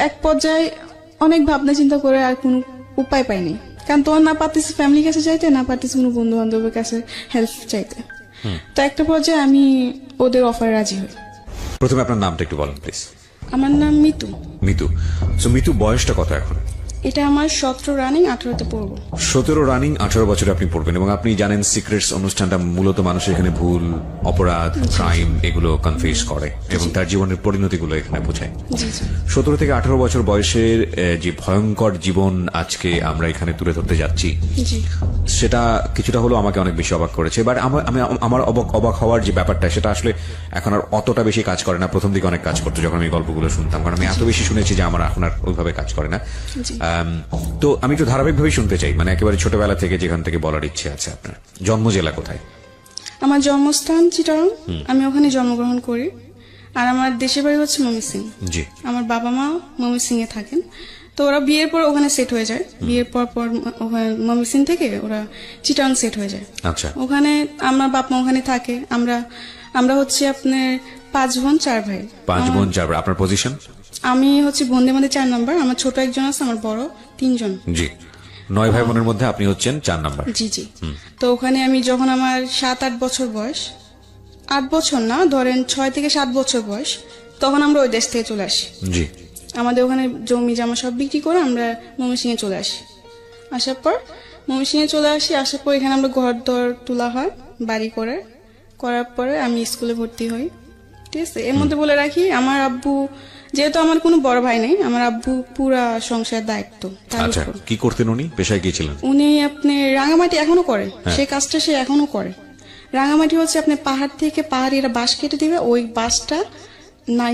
এক পর্যায়ে অনেক ভাবনা চিন্তা করে আর কোনো উপায় পাইনি, কারণ তোমার না পারতেছি ফ্যামিলির কাছে যাইতে, না পারতেছি কোনো বন্ধু বান্ধবের কাছে হেল্প চাইতে। তো একটা পর্যায়ে আমি ওদের অফারে রাজি হই। প্রথমে আপনার নামটা একটু বলেন প্লিজ। আমার নাম মিতু। মিতু। সো মিতু, বয়সটা কত এখন? এটা আমার 17 রানিং, 18তে পড়বো। 17 রানিং, 18 বছরে আপনি পড়বেন, এবং আপনি জানেন সিক্রেটস অনুষ্ঠানটা মূলত মানুষ এখানে ভুল, অপরাধ, ক্রাইম এগুলো কনফেস করে এবং তার জীবনের পরিণতিগুলো এখানে বোঝায়। 17 থেকে 18 বছর বয়সের যে ভয়ঙ্কর জীবন আজকে আমরা এখানে তুলে ধরতে যাচ্ছি, সেটা কিছুটা হলো আমাকে অনেক বেশি অবাক করেছে। বাট আমার অবাক হওয়ার যে ব্যাপারটা, সেটা আসলে এখন আর অতটা বেশি কাজ করে না। প্রথম দিকে অনেক কাজ করতো যখন আমি গল্পগুলো শুনতাম, কারণ আমি এত বেশি শুনেছি যে আমার এখন আর ওইভাবে কাজ করে না। তো আমি একটু ধারাবাহিকভাবে শুনতে চাই, মানে একেবারে ছোটবেলা থেকে যেখান থেকে বলার ইচ্ছে আছে। আপনার জন্ম জেলা কোথায়? আমার জন্মস্থান চিটাগাং, আমি ওখানে জন্মগ্রহণ করি। আর আমার দেশের বাড়ি হচ্ছে ময়মনসিং। জি। আমার বাবা মা ময়মনসিং এ থাকেন, তো ওরা বিয়ের পর ওখানে সেট হয়ে যায়। বিয়ের পর ময়মনসিং থেকে ওরা চিটাগাং সেট হয়ে যায়। আচ্ছা। ওখানে আমার বাপ মা ওখানে থাকে। আমরা হচ্ছে আপনার 5 বোন 4 ভাই। 5 বোন 4 ভাই। আপনার পজিশন? আমি হচ্ছে বোনদের মধ্যে 4 নাম্বার। আমার ছোট একজন আছে, আমার বড় 3 জন। জি। 9 ভাই বোনের মধ্যে আপনি হচ্ছেন 4 নাম্বার। জি জি। তো ওখানে আমি যখন আমার 7-8 বছর বয়স, 8 বছর না, ধরেন 6 থেকে 7 বছর বয়স, তখন আমরা ওই দেশ থেকে চলে আসি। জি। আমাদের ওখানে জমি জামা সব বিক্রি করে আমরা ময়মনসিংহে চলে আসি। আসার পর আসার পর এখানে আমরা ঘর দর তোলা হয়, বাড়ি করার পরে আমি স্কুলে ভর্তি হই। ঠিক আছে। এর মধ্যে বলে রাখি, আমার আব্বু, যেহেতু আমার কোনো বড় ভাই নেই, আমার আব্বু পুরা সংসার দায়িত্ব। আচ্ছা, কি করতেন উনি? পেশায় কি ছিলেন? উনি আপনি রাঙামাটি এখনো করে, সেই কাজটা সে এখনো করে। রাঙামাটি হচ্ছে আপনি পাহাড় থেকে পাহাড়িরা বাঁশ কেটে দিবে, ওই বাঁশটা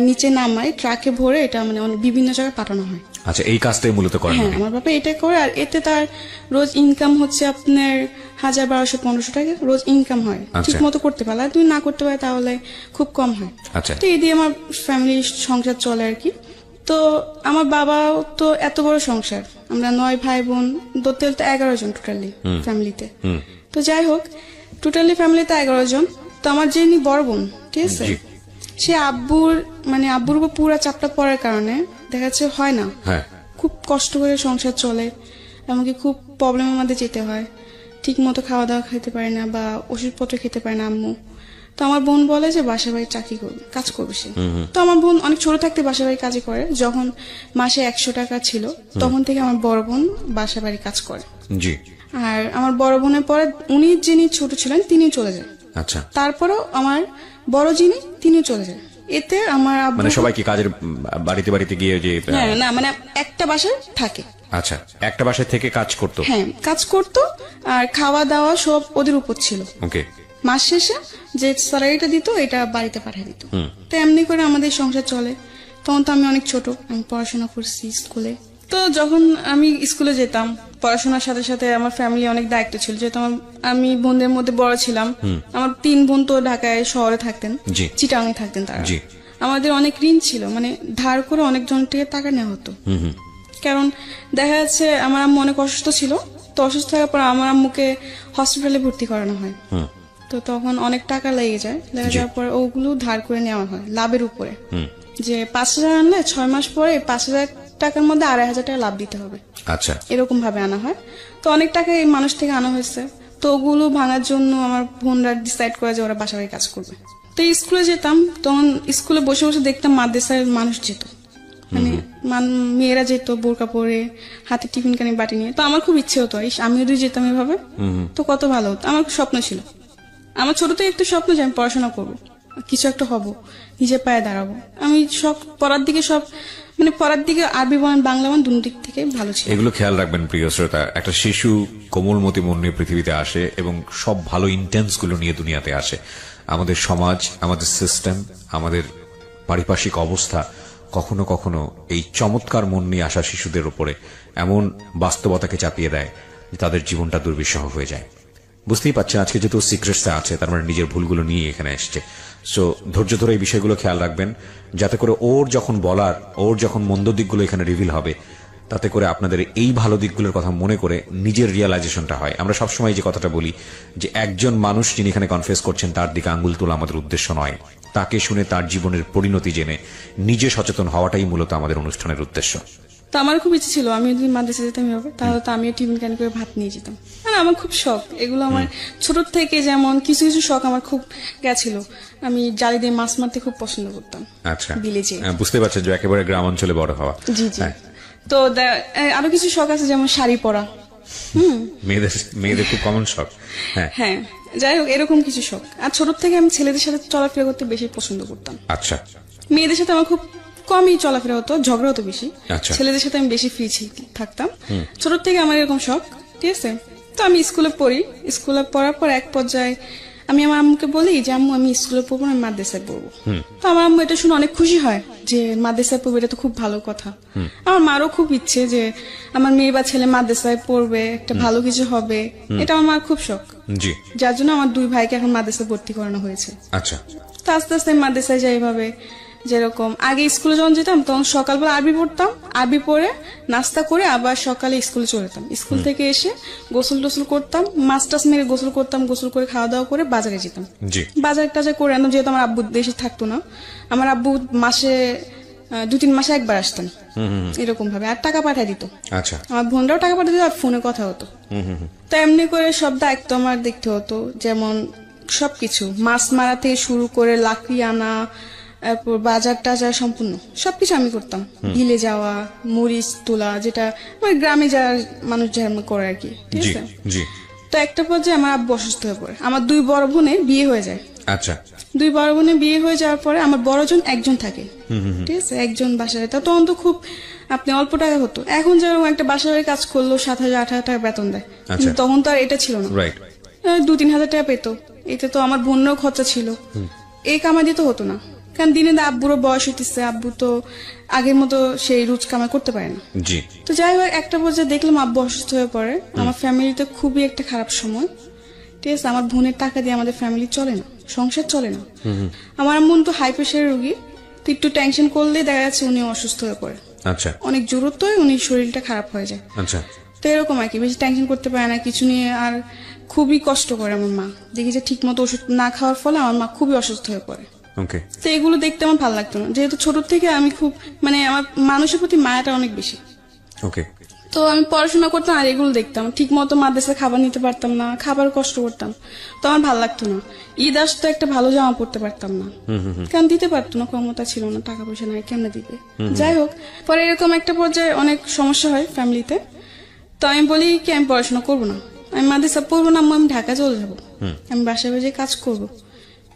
নিচে নামায় ট্রাকে ভরে এটা মানে বিভিন্ন জায়গায় পাঠানো হয়। আচ্ছা, এই কাজটাই মূলত করেন? হ্যাঁ, আমার বাবা এটা করে। আর এতে তার রোজ ইনকাম হচ্ছে আপনার 1000, 1200, 1500 টাকা রোজ ইনকাম হয়। ঠিক মতো করতে পারলে, আর তুমি না করতে পারে তাহলে খুব কম হয়। আচ্ছা। তো এই দিয়ে আমার ফ্যামিলি সংসার চলে আর কি। তো আমার বাবাও তো এত বড় সংসার, আমরা 9 ভাই বোন, ধরতে 11 জন টোটালি ফ্যামিলিতে। তো যাই হোক, টোটালি ফ্যামিলিতে 11 জন। তো আমার যিনি বড় বোন, ঠিক আছে, সে আব্বুর উপর পুরা চাপটা পড়ার কারণে দেখা যাচ্ছে হয় না, খুব কষ্ট করে সংসার চলে, এমনকি খুব প্রবলেমের মধ্যে যেতে হয়। ঠিক মতো খাওয়া দাওয়া খেতে পারে না বা ওষুধপত্র খেতে পারে না আম্মু। তো আমার বোন বলে যে বাসা বাড়ি চাকরি করবে, কাজ করবে সে। তো আমার বোন অনেক ছোট থাকতে বাসা বাড়ি কাজই করে। যখন মাসে 100 টাকা ছিল, তখন থেকে আমার বড় বোন বাসা বাড়ি কাজ করে। জি। আর আমার বড় বোনের পরে উনি যিনি ছোট ছিলেন তিনি চলে যায়। আচ্ছা। তারপরেও আমার বড় যিনি তিনি চলে যায়। এতে আমার আব্বু, মানে সবাই কি কাজের বাড়িতে গিয়ে যে? না, মানে একটা বাসায় থাকে। আচ্ছা, একটা বাসায় থেকে কাজ করতো? হ্যাঁ, কাজ করতো। আর খাওয়া দাওয়া সব ওদের উপর ছিল। ওকে। মাস শেষে যে স্যালারিটা দিত এটা বাড়িতে পাঠিয়ে দিত। তো এমনি করে আমাদের সংসার চলে। তখন তো আমি অনেক ছোট, আমি পড়াশোনা করছি স্কুলে। তো যখন আমি স্কুলে যেতাম, পড়াশোনার সাথে সাথে আমার ফ্যামিলি অনেক দায়িত্ব ছিল, যেহেতু আমি বোনদের মধ্যে বড় ছিলাম। আমার 3 বোন তো ঢাকায় শহরে থাকতেন, চিটাগাংয়ে থাকতেন তারা। আমাদের অনেক ঋণ ছিল, মানে ধার করে অনেকজন থেকে টাকা নেওয়া হতো। কারণ দেখা যাচ্ছে আমার আম্মু অনেক অসুস্থ ছিল। তো অসুস্থ থাকার পর আমার আম্মুকে হসপিটালে ভর্তি করানো হয়। তো তখন অনেক টাকা লেগে যাওয়ার পর ওগুলো ধার করে নেওয়া হয় লাভের উপরে। যে 5000 আনলে 6 মাস পরে 5000 টাকার মধ্যে 2500 টাকা লাভ দিতে হবে। আচ্ছা। এরকম ভাবে আনা হয়। তো অনেক টাকা এই মানুষ থেকে আনা হয়েছে। তো ওগুলো ভাঙার জন্য আমার বোনরা ডিসাইড করে যে ওরা বাসা বাড়ি কাজ করবে। তো স্কুলে যেতাম, তখন স্কুলে বসে বসে দেখতাম মাদ্রাসায় মানুষ যেত, মানে মেয়েরা যেত বোরকা পরে, হাতে টিফিন কানি বাটি নিয়ে। তো আমার খুব ইচ্ছে হতো আমিও যদি যেতাম এভাবে, তো কত ভালো হতো। আমার স্বপ্ন ছিল, আমার ছোট থেকে একটা স্বপ্ন যে আমি পড়াশোনা করবো, কিছু একটা হব, নিজের পায়ে দাঁড়াবো। আমি সব পড়ার দিকে আরবি বলেন বাংলা বলেন দুই দিক থেকে ভালো ছিল। এগুলো খেয়াল রাখবেন প্রিয় শ্রোতা, একটা শিশু কোমলমতি মন নিয়ে পৃথিবীতে আসে এবং সব ভালো ইন্টেন্স গুলো নিয়ে দুনিয়াতে আসে। আমাদের সমাজ, আমাদের সিস্টেম, আমাদের পারিপার্শ্বিক অবস্থা কখনো কখনো এই চমৎকার মন নিয়ে আসা শিশুদের উপরে এমন বাস্তবতাকে চাপিয়ে দেয় যে তাদের জীবনটা দুর্বিষহ হয়ে যায়। বুঝতেই পারছেন আজকে যেহেতু সিক্রেটসে আছে, তার মানে নিজের ভুলগুলো নিয়ে এখানে এসছে। সো ধৈর্য ধরে এই বিষয়গুলো খেয়াল রাখবেন, যাতে করে ওর যখন মন্দ দিকগুলো এখানে রিভিল হবে, তাতে করে আপনাদের এই ভালো দিকগুলোর কথা মনে করে নিজের রিয়ালাইজেশনটা হয়। আমরা সবসময় যে কথাটা বলি যে একজন মানুষ যিনি এখানে কনফেস করছেন তার দিকে আঙ্গুল তোলা আমাদের উদ্দেশ্য নয়, তাকে শুনে তার জীবনের পরিণতি জেনে নিজে সচেতন হওয়াটাই মূলত আমাদের অনুষ্ঠানের উদ্দেশ্য। তো আমার খুব ইচ্ছে ছিল আমি যদি মাদ্রাসা যেতাম হবে তাহলে তো আমিও টিফিন ক্যান করে ভাত নিয়ে যেতাম। আর আমার খুব শখ এগুলো, আমার ছোট থেকে যেমন কিছু কিছু শখ আমার খুব গেছিল। আমি জালি দিয়ে মাছ মারতে খুব পছন্দ করতাম। আচ্ছা, ভিলেজে। বুঝতে পারছেন যে একেবারে গ্রাম অঞ্চলে বড় হওয়া। জি জি। হ্যাঁ। তো আরো কিছু শখ আছে, যেমন শাড়ি পরা। মেয়েদের খুব কমন শখ। হ্যাঁ হ্যাঁ, যাই হোক এরকম কিছু শখ। আর ছোট থেকে আমি ছেলেদের সাথে চলাফেরা করতে বেশি পছন্দ করতাম। আচ্ছা, মেয়েদের সাথে আমার খুব কমই চলাফেরা হতো, ঝগড়া হতো বেশি। আচ্ছা। ছেলেদের সাথে আমি বেশি ফ্রি থাকতাম। ছোট থেকে আমার এরকম শখ, ঠিক আছে। তো আমি স্কুলে পড়ি, স্কুলে পড়ার পর এক পর্যায়ে আমি আমার আম্মুকে বলি যে আম্মু আমি স্কুলে পড়বো না, আমি মাদ্রাসায় পড়বো। তো আমার আম্মু এটা শুনে অনেক খুশি হয় যে মাদ্রাসায় পড়বে, এটা তো খুব ভালো কথা। আমার মারও খুব ইচ্ছে যে আমার মেয়ে বা ছেলে মাদ্রাসায় পড়বে, একটা ভালো কিছু হবে, এটা আমার মার খুব শখ। জি। যার জন্য আমার দুই ভাইকে এখন মাদ্রাসায় ভর্তি করানো হয়েছে। আচ্ছা, তো আস্তে আস্তে আমি মাদ্রাসায় যাই এভাবে। যেরকম আগে স্কুলে যখন যেতাম তখন সকালবেলা আরবি পড়তাম, আরবি পড়ে নাস্তা করে আবার সকালে স্কুলে চলে যেতাম। স্কুল থেকে এসে গোসল টোসল করতাম, মাছ টাছ মেরে গোসল করতাম, গোসল করে খাওয়া দাওয়া করে বাজারে যেতাম। জি। বাজার টাজার করে আনতাম, যেহেতু আমার আব্বু দেশে থাকতো না। আমার আব্বু মাসে 2-3 মাসে একবার আসতেন এরকম ভাবে, আর টাকা পাঠিয়ে দিত। আচ্ছা, আমার বোনরাও টাকা পাঠিয়ে দিত, আর ফোনে কথা হতো। তো এমনি করে সব দায়িত্ব আমার দেখতে হতো, যেমন সবকিছু মাছ মারা থেকে শুরু করে লাকড়ি আনা, তারপর বাজার টাজার সম্পূর্ণ সবকিছু আমি করতাম। হিলে যাওয়া, মরিচ তোলা, যেটা মানে গ্রামে যারা মানুষ যেমন করে আর কি, ঠিক জি আছে। জি। তো একটা পর্যায়ে আমার আব্বু অসুস্থ হয়ে পড়ে, আমার 2 বড় বোনের বিয়ে হয়ে যায়। আচ্ছা, 2 বড় বোনের বিয়ে হয়ে যাওয়ার পরে আমার বড়জন একজন থাকে, ঠিক আছে, একজন বাসায়। তা তখন তো খুব আপনি অল্প টাকা হতো, এখন যেরকম একটা বাসায় কাজ করলো 7,000-8,000 টাকা বেতন দেয়, কিন্তু তখন তো আর এটা ছিল না। রাইট। 2-3 হাজার টাকা পেতো, এতে তো আমার বোনেরও খরচা ছিল, এই কামাই দিতে হতো না। কারণ দিনে আব্বুরও বয়স হইতেছে, আব্বু তো আগের মতো সেই রোজ কামাই করতে পারে না। জি। তো যাই হোক একটা পর্যায়ে দেখলাম আব্বু অসুস্থ হয়ে পড়ে, আমার ফ্যামিলিতে খুবই একটা খারাপ সময়, ঠিক আছে। আমার বোনের টাকা দিয়ে আমাদের ফ্যামিলি চলে না, সংসার চলে না। আমার আম্মু তো হাই প্রেশারের রোগী, তো একটু টেনশন করলেই দেখা যাচ্ছে উনি অসুস্থ হয়ে পড়ে। আচ্ছা, অনেক জরুরত হয়, উনি শরীরটা খারাপ হয়ে যায়। আচ্ছা। তো এরকম আর কি, বেশি টেনশন করতে পারে না কিছু নিয়ে, আর খুবই কষ্ট করে আমার মা। দেখি যে ঠিক মতো ওষুধ না খাওয়ার ফলে আমার মা খুবই অসুস্থ হয়ে পড়ে। ওকে। তো এগুলো দেখতে আমার ভালো লাগতো না, যেহেতু ছোট থেকে আমি খুব মানে আমার মানুষের প্রতি মায়াটা অনেক বেশি। ওকে। তো আমি পড়াশোনা করতাম আর এগুলো দেখতাম, ঠিক মতো মাদ্রাসায় খাবার নিতে পারতাম না, খাবার কষ্ট করতাম, তো আমার ভালো লাগতো না। ঈদ আসতো একটা ভালো জামা পড়তে পারতাম না, কারণ দিতে পারতো না, ক্ষমতা ছিল না, টাকা পয়সা নাই, কেমনে দিবে। যাই হোক পরে এরকম একটা পর্যায়ে অনেক সমস্যা হয় ফ্যামিলিতে। তো আমি বলি কি আমি পড়াশোনা করবো না, আমি মাদ্রাসা পড়বো না, আমি ঢাকা চলে যাবো, আমি বাসায় বাসায় কাজ করবো,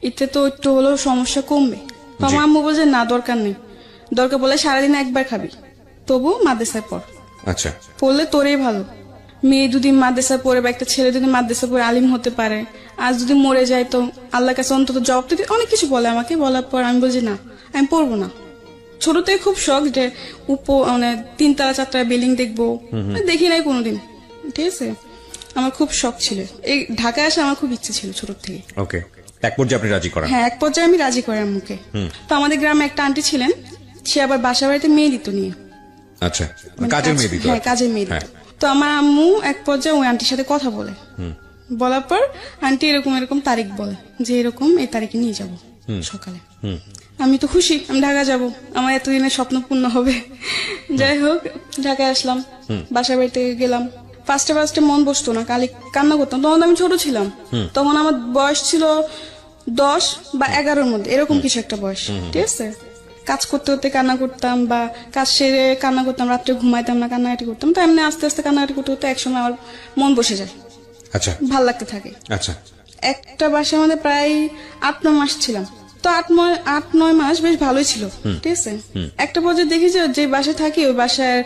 এতে তো একটু হলেও সমস্যা কমবে। তো আমার আম্মু বলছে না দরকার নেই, দরকার বলে সারাদিন একবার খাবি, তবু মাদ্রাসায় পড়, আচ্ছা। পড়লে তোরই ভালো। মেয়ে যদি মাদ্রাসায় পড়ে বা একটা ছেলে যদি মাদ্রাসায় পড়ে আলিম হতে পারে, আর যদি মরে যায় তো আল্লাহর কাছে অন্তত জবাব দিতে, অনেক কিছু বলে আমাকে। বলার পর আমি বলছি না আমি পড়বো না। ছোট থেকে খুব শখ যে মানে 3 তলা 4 তলা বিল্ডিং দেখবো, দেখি নাই কোনোদিন, ঠিক আছে। আমার খুব শখ ছিল, এই ঢাকায় আসা আমার খুব ইচ্ছে ছিল ছোট থেকে। ওকে। এক পর্যায়ে আপনি রাজি করান? হ্যাঁ, এক পর্যায়ে আমি রাজি করি আম্মুকে। তো আমাদের গ্রামে একটা আন্টি ছিলেন, সে আবার বাসা বাড়িতে মেয়ে দিত নিয়ে। আচ্ছা, কাজের মেয়ে দিত? হ্যাঁ, কাজের মেয়ে দিত। তো আমার আম্মু এক পর্যায়ে ওই আন্টির সাথে কথা বলে, বলার পর আন্টি এরকম এরকম তারিখ বলে যে এরকম এই তারিখে নিয়ে যাব সকালে। আমি তো খুশি, আমি ঢাকা যাব, আমার এতদিনের স্বপ্ন পূর্ণ হবে। যাই হোক ঢাকায় আসলাম, বাসা বাড়িতে গেলাম। ফার্স্টে মন বসতো না, কান্না করতাম, তখন আমি ছোট ছিলাম, তখন আমার বয়স ছিল 10 বা 11-র মধ্যে, এরকম কিছু একটা বয়স, ঠিক আছে। কাজ করতে করতে কান্না করতাম, বা কাজ সেরে কান্না করতাম, রাত্রে ঘুমাইতাম না, কান্নাকাটি করতাম। তো এমনি আস্তে আস্তে কান্নাকাটি করতে করতে একসময় আমার মন বসে যায়, আচ্ছা, ভাল লাগতে থাকে। আচ্ছা। একটা বাসার মধ্যে প্রায় 8-9 মাস ছিলাম, তো 8-9 মাস বেশ ভালোই ছিল, ঠিক আছে। একটা পর্যায়ে দেখি যে বাসায় থাকি ওই বাসার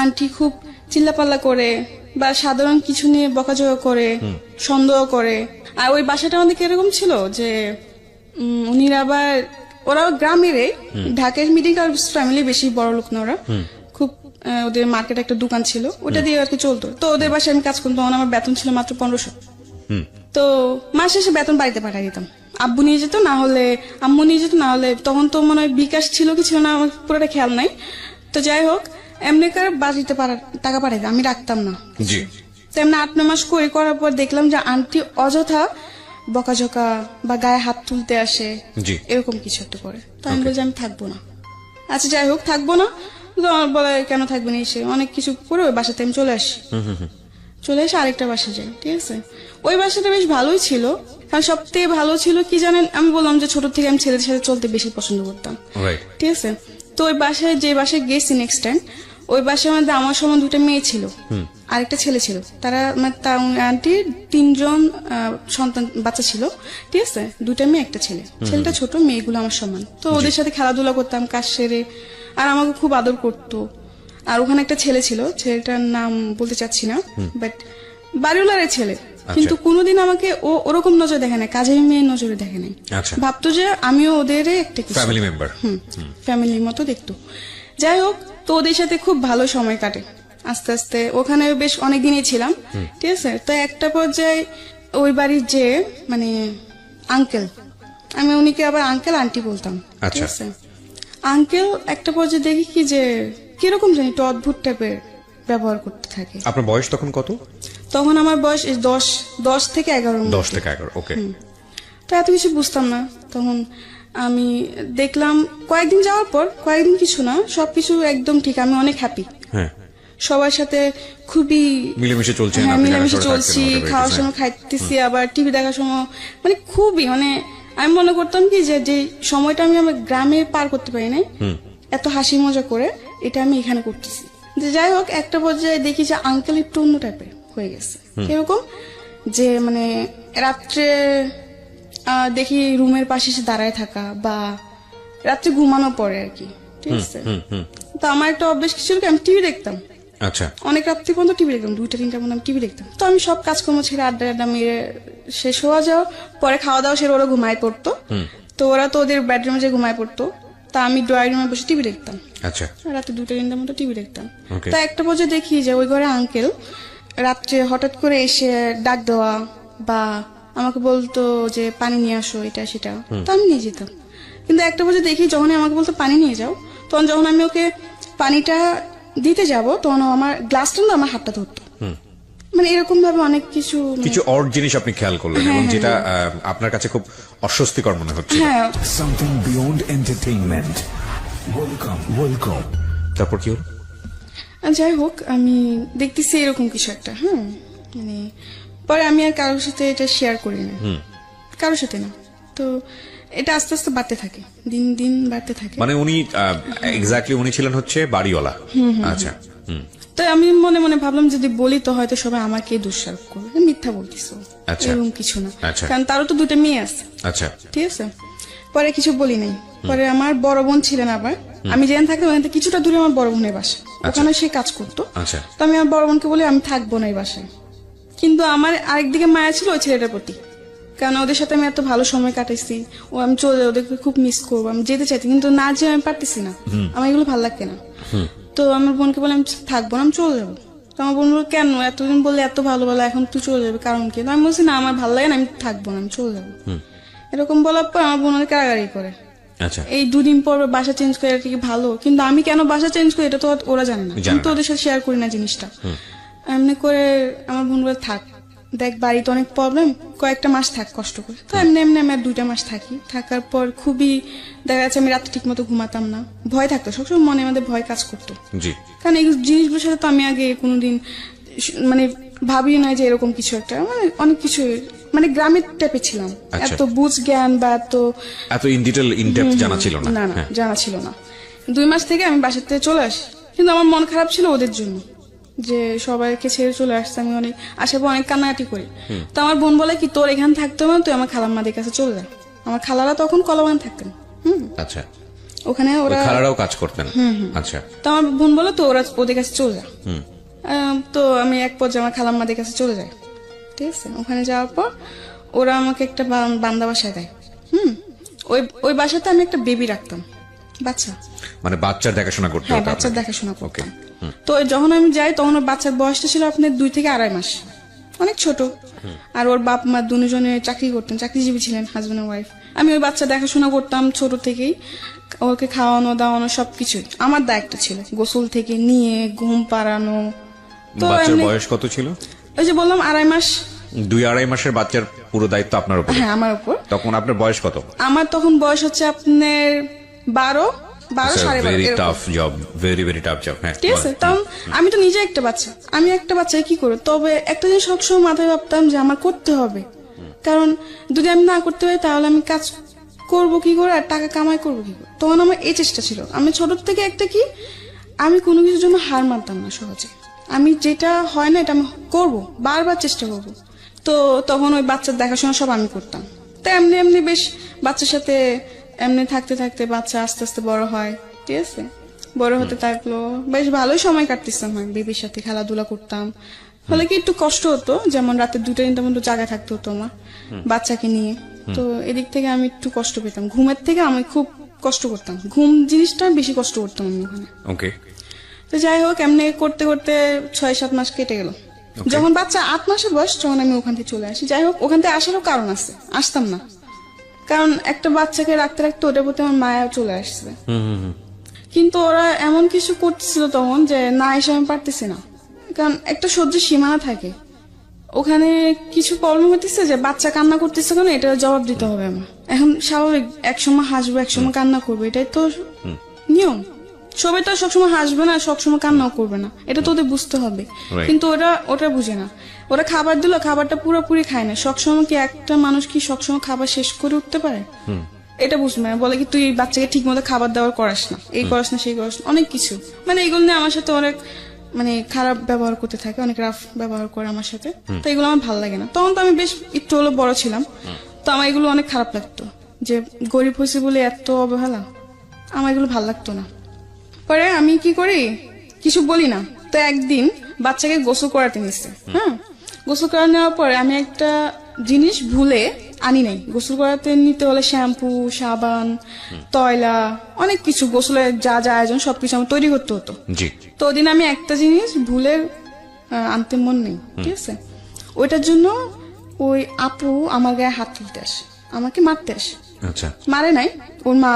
আন্টি খুব চিল্লাপাল্লা করে বা সাধারণ কিছু নিয়ে বকাঝকা করে, সন্দেহ করে। আর ওই বাসাটা আমাদের কিরকম ছিল যে উনিরা আবার ওরা গ্রামেরই, ঢাকার মিডিল ক্লাস ফ্যামিলি, বেশি বড় লোক না ওরা, খুব ওদের মার্কেটে একটা দোকান ছিল, ওটা দিয়ে আর কি চলতো। তো ওদের বাসায় আমি কাজ করতাম, তখন আমার বেতন ছিল মাত্র 1500। তো মাসে এসে বেতন বাড়িতে পাঠিয়ে দিতাম, আব্বু নিয়ে যেত, না হলে আম্মু নিয়ে যেত, না হলে তখন তো মনে হয় বিকাশ ছিল কি ছিল না আমার পুরোটা খেয়াল নাই। তো যাই হোক এমনি করে বাড়িতে টাকা পাঠাইতাম, আমি রাখতাম না। জি। তো এমনি 8-9 মাস করার পর দেখলাম যে আন্টি অযথা বকাঝকা বা গায়ে হাত তুলতে আসে, জি। এরকম কিছু একটা করে। তো আমি বলছি আমি থাকবো না। আচ্ছা যাই হোক, থাকবো না। তো আমার বলে কেন থাকবে না, এসে অনেক কিছু করে ওই বাসাতে আমি চলে আসি। চলে এসে আরেকটা বাসা যাই, ঠিক আছে। ওই বাসাটা বেশ ভালোই ছিল, কারণ সব থেকে ভালো ছিল কি জানেন, আমি বললাম যে ছোট থেকে আমি ছেলেদের সাথে চলতে বেশি পছন্দ করতাম, রাইট। ঠিক আছে। তো ওই বাসায়, যে বাসায় গেছি নেক্সট টাইম, ওই বাসার মধ্যে আমার সমান 2টা মেয়ে ছিল, আরেকটা ছেলে ছিল। তারা মানে আন্টির 3জন সন্তান বাচ্চা ছিল, ঠিক আছে। 2টা মেয়ে, একটা ছেলে। ছেলেটা ছোট, মেয়েগুলো আমার সমান। তো ওদের সাথে খেলাধুলা করতাম কাজ সেরে, আর আমাকে খুব আদর করতো। আর ওখানে একটা ছেলে ছিল, ছেলেটার নাম বলতে চাচ্ছি না, বাট বাড়িওয়ালার ছেলে। কিন্তু কোনোদিন আমাকে ওরকম নজর দেখে নাই, কাজের মেয়ের নজরে দেখে নাই। আচ্ছা। ভাবতো যে আমিও ওদের একটা কিছু, ফ্যামিলি মেম্বার। ফ্যামিলির মতো দেখতো। যাই হোক, তো ওদের সাথে খুব ভালো সময় কাটে। আস্তে আস্তে ওখানে বেশ অনেকদিনই ছিলাম, ঠিক আছে। তো একটা পর্যায়ে ওই বাড়ির যে মানে আঙ্কেল, আমি উনিকে আবার আঙ্কেল আন্টি বলতাম, ঠিক আচ্ছা। আছে। আঙ্কেল একটা পর্যায়ে দেখি কি যে কিরকম জানি একটু অদ্ভুত টাইপের ব্যবহার করতে থাকে। আপনার বয়স তখন কত? তখন আমার বয়স 10 থেকে 11। 10 থেকে 11, ওকে। তো এত কিছু বুঝতাম না তখন। আমি দেখলাম কয়েকদিন যাওয়ার পর, কয়েকদিন কিছু না, সবকিছু একদম ঠিক, আমি অনেক হ্যাপি। হ্যাঁ, সবার সাথে খুবই মিলেমিশে চলছেন। হ্যাঁ, আপনি মিলেমিশে ঢাকা শহরে চলছি, থাকতেন, আমাদের খাওয়ার বাড়িতে, সময় খাইতেছি, আবার টিভি দেখার সময় মানে খুবই মানে আমি মনে করতাম কি যে যে সময়টা আমি আমার গ্রামে পার করতে পারি নাই এত হাসি মজা করে, এটা আমি এখানে করতেছি। যে যাই হোক, একটা পর্যায়ে দেখি যে আঙ্কেল একটু অন্য টাইপের হয়ে গেছে। এরকম যে মানে রাত্রে দেখি রুমের পাশে এসে দাঁড়ায় থাকা, বা রাত্রে ঘুমানোর পরে আর কি, ঠিক আছে। তো আমার একটা অভ্যেস কি ছিল কি, আমি টিভি দেখতাম। আচ্ছা। অনেক রাত্রি পর্যন্ত টিভি দেখতাম, 2টা-3টা পর্যন্ত আমি টিভি দেখতাম। তো আমি সব কাজকর্ম ছেড়ে আড্ডা মেরে শেষ হওয়া যাওয়ার পরে খাওয়া দাওয়া সেরে ওরা ঘুমায় পড়তো। তো ওরা তো ওদের বেডরুমে যে ঘুমায় পড়তো, তা আমি ড্রয়িং রুমে বসে টিভি দেখতাম। আচ্ছা। রাতে 2টা-3টার মতো টিভি দেখতাম। Okay. তা একটা পর্যায়ে দেখি যে ওই ঘরে আঙ্কেল রাত্রে হঠাৎ করে এসে ডাক দেওয়া, বা আমাকে বলতো যে পানি নিয়ে আসো, এটা সেটা। তো আমি নিয়ে যেতাম। কিন্তু একটা পর্যায়ে দেখি যখন আমাকে বলতো পানি নিয়ে যাও, তখন যখন আমি ওকে পানিটা দিতে যাব, তখন ও আমার গ্লাসটা না আমার হাতটা ধরতো। মানে এরকম ভাবে অনেক কিছু কিছু অড জিনিস আপনি খেয়াল করলেন, এবং যেটা আপনার কাছে খুব অস্বস্তিকর মনে হচ্ছে। হ্যাঁ। Something beyond entertainment. Welcome. তারপর কি হলো? যাই হোক, আমি দেখতেছি এরকম কিছু একটা, মানে পরে আমি আর কারোর সাথে এটা শেয়ার করি না, কারোর সাথে না। তো এটা আস্তে আস্তে বাড়তে থাকে, দিন দিন বাড়তে থাকে। মানে উনি এক্স্যাক্টলি উনি ছিলেন হচ্ছে বাড়িওয়ালা। আচ্ছা। তো আমি মনে মনে ভাবলাম যদি বলি তো হয়তো সবাই আমাকে দোষারোপ করবে, মিথ্যা বলতেছো, আচ্ছা। এরকম কিছু না। আচ্ছা। কারণ তারও তো 2টা মেয়ে আছে, আচ্ছা। ঠিক আছে। পরে কিছু বলি নাই। পরে আমার বড় বোন ছিলেন, আবার আমি যেখানে থাকতাম ওখান থেকে কিছুটা দূরে আমার বড় বোনের বাসা, ওখানে সে কাজ করতো। আচ্ছা। তো আমি আমার বড় বোনকে বলি আমি থাকবো না এই বাসায়। কিন্তু আমার আরেকদিকে মায়া ছিল ওই ছেলেটার প্রতি, কারণ ওদের সাথে আমি এত ভালো সময় কাটাইছি। ও আমি চলে ওদেরকে খুব মিস করবো, আমি যেতে চাইছি কিন্তু না, যে আমি পারতেছি না, আমার এগুলো ভালো লাগে না। তো আমার বোনকে বলে আমি থাকবো না, আমি চলে যাবো। তো আমার বোন বলল কেন, এতদিন বললে এত ভালো ভালো, এখন তুই চলে যাবে, কারণ কি? আমি বলছি না, আমার ভালো লাগে না, আমি থাকবো না, আমি চলে যাবো। এরকম বলার পর আমার বোন অনেক রাগারাগি করে। আচ্ছা। এই 2 দিন পর বাসা চেঞ্জ করে, এটা কি ভালো? কিন্তু আমি কেন বাসা চেঞ্জ করি এটা তো ওরা জানে না, আমি তো ওদের সাথে শেয়ার করি না জিনিসটা। এমনি করে আমার বোন বলে থাক, দেখ বাড়িতে অনেক প্রবলেম, কয়েকটা মাস থাক কষ্ট করে। তো এমনি এমনি আমি আর 2টা মাস থাকি। থাকার পর খুবই দেখা যাচ্ছে আমি রাতে ঠিক মতো ঘুমাতাম না, ভয় থাকতো সবসময়, মনে মধ্যে ভয় কাজ করতো। জি। কারণ এই জিনিসগুলোর সাথে তো আমি আগে কোনোদিন মানে ভাবি না যে এরকম কিছু একটা, মানে অনেক কিছু মানে গ্রামের টাইপে ছিলাম, আচ্ছা। এত বুঝ জ্ঞান বা এত ইন ডিটেল ইন ডেপথ জানা ছিল না। না না, জানা ছিল না। 2 মাস থেকে আমি বাসার থেকে চলে আসি, কিন্তু আমার মন খারাপ ছিল ওদের জন্য, যে সবাইকে ছেড়ে চলে আসছে। আমি অনেক আসার পর অনেক কান্নাকাটি করি। তো আমার বোন বলে কি তোর এখানে থাকতে হবে না, তুই আমার খালাম্মাদের কাছে চলে যা। আমার খালারা তখন কলাবাগান থাকতেন। আচ্ছা। ওখানে ওরা খালারাও কাজ করতেন। আচ্ছা। তো আমার বোন বলে তো ওরা ওদের কাছে চলে যা। তো আমি এক পর্যায়ে আমার খালাম্মাদের কাছে চলে যাই, ঠিক আছে। ওখানে যাওয়ার পর ওরা আমাকে একটা বান্দা বাসায় দেয়। ওই বাসাতে আমি একটা বেবি রাখতাম, বাচ্চা, মানে বাচ্চার দেখাশোনা করতে হ্যাঁ হতো বাচ্চার আপনাকে। দেখাশোনা করতাম। তো যখন আমি যাই তখন ওর বাচ্চার বয়সটা ছিল আপনার 2 থেকে 2.5 মাস, অনেক ছোট। আর ওর বাপ মা দুজনে চাকরি করতেন, চাকরিজীবী ছিলেন, হাজবেন্ড ওয়াইফ। আমি ওই বাচ্চা দেখাশোনা করতাম ছোট থেকেই, ওকে খাওয়ানো দাওয়ানো সবকিছুই আমার দায়িত্ব ছিল, গোসল থেকে নিয়ে ঘুম পাড়ানো। তো বাচ্চার এমনি বয়স কত ছিল? ওই যে বললাম 2.5 মাস 2-2.5 মাসের বাচ্চার পুরো দায়িত্ব আপনার উপর। হ্যাঁ আমার উপর। তখন আপনার বয়স কত? আমার তখন বয়স হচ্ছে আপনার 12 সাড়ে 12 ভেরি এরকম। Tough job, very tough job. হ্যাঁ ঠিক আছে, তখন আমি তো নিজে একটা বাচ্চা, আমি একটা বাচ্চাকে কি করবো, তবে একটা জিনিস সবসময় মাথায় ভাবতাম যে আমার করতে হবে, কারণ যদি আমি না করতে পারি তাহলে আমি কাজ করব কি করে আর টাকা কামাই করবো কি করে। তখন আমার এই চেষ্টা ছিল, আমি ছোট থেকে একটা কি, আমি কোনো কিছুর জন্য হার মানতাম না সহজে, আমি যেটা হয় না এটা আমি করবো, বারবার চেষ্টা করবো। তো তখন ওই বাচ্চার দেখাশোনা সব আমি করতাম। তো এমনি এমনি বেশ বাচ্চার সাথে এমনি থাকতে থাকতে বাচ্চা আস্তে আস্তে বড় হয়, ঠিক আছে, বড় হতে থাকলো, বেশ ভালোই সময় কাটতেছিলাম, আমি বেবির সাথে খেলাধুলা করতাম। ফলে কি একটু কষ্ট হতো, যেমন রাতে 2টা-3টা পর্যন্ত জায়গা থাকতে হতো আমার বাচ্চাকে নিয়ে। তো এদিক থেকে আমি একটু কষ্ট পেতাম, ঘুমের থেকে আমি খুব কষ্ট করতাম, ঘুম জিনিসটা বেশি কষ্ট করতাম আমি ওখানে। ওকে। তো যাই হোক এমনি করতে করতে 6-7 মাস কেটে গেল। যখন বাচ্চা 8 মাসের বয়স তখন আমি ওখান থেকে চলে আসি। যাই হোক ওখান থেকে আসারও কারণ আছে, আসতাম না, কারণ একটা বাচ্চাকে রাখতে রাখতে ওটার প্রতি আমার মায়া চলে আসছে। কিন্তু ওরা এমন কিছু করতেছিল তখন যে না এসে আমি পারতেছি না, কারণ একটা সহ্যের সীমানা থাকে। ওখানে কিছু প্রবলেম হতেছে যে বাচ্চা কান্না করতেছে কেন, এটার জবাব দিতে হবে আমার। এখন স্বাভাবিক, একসময় হাসবো একসময় কান্না করবো, এটাই তো নিয়ম। সবাই তো সবসময় হাসবে না, সবসময় কান্নাও করবে না, এটা তো ওদের বুঝতে হবে। কিন্তু ওটা বুঝে না, ওরা খাবার দিল খাবারটা পুরোপুরি খায় না। সবসময় কি একটা মানুষ কি সবসময় খাবার শেষ করে উঠতে পারে? এটা বুঝবে না, বলে কি তুই বাচ্চাকে ঠিক মতো খাবার দাবার করাস না, এই করাস না সেই করাস না, অনেক কিছু, মানে এগুলো নিয়ে আমার সাথে অনেক মানে খারাপ ব্যবহার করতে থাকে, অনেক রাফ ব্যবহার করে আমার সাথে। তো এগুলো আমার ভালো লাগে না। তখন তো আমি বেশ একটু হলো বড় ছিলাম, তো আমার এগুলো অনেক খারাপ লাগতো যে গরিব হয়েছে বলে এত অবহেলা, আমার এগুলো ভালো লাগতো না। পরে আমি কি করি, কিছু বলি না। তো একদিন বাচ্চাকে গোসল করাতে নিচ্ছে, হ্যাঁ, গোসল করা নেওয়ার পরে আমি একটা জিনিস ভুলে আনি নাই। গোসল করাতে নিতে হলে শ্যাম্পু, সাবান, তয়লা, অনেক কিছু, গোসলের যা যা আয়োজন সবকিছু আমার তৈরি করতে হতো। জি। তো ওদিন আমি একটা জিনিস ভুলে আনতে মন নেই, ঠিক আছে, ওইটার জন্য ওই আপু আমার গায়ে হাত তুলতে আসে, আমাকে মারতে আসে। আচ্ছা। মারে নাই, ওর মা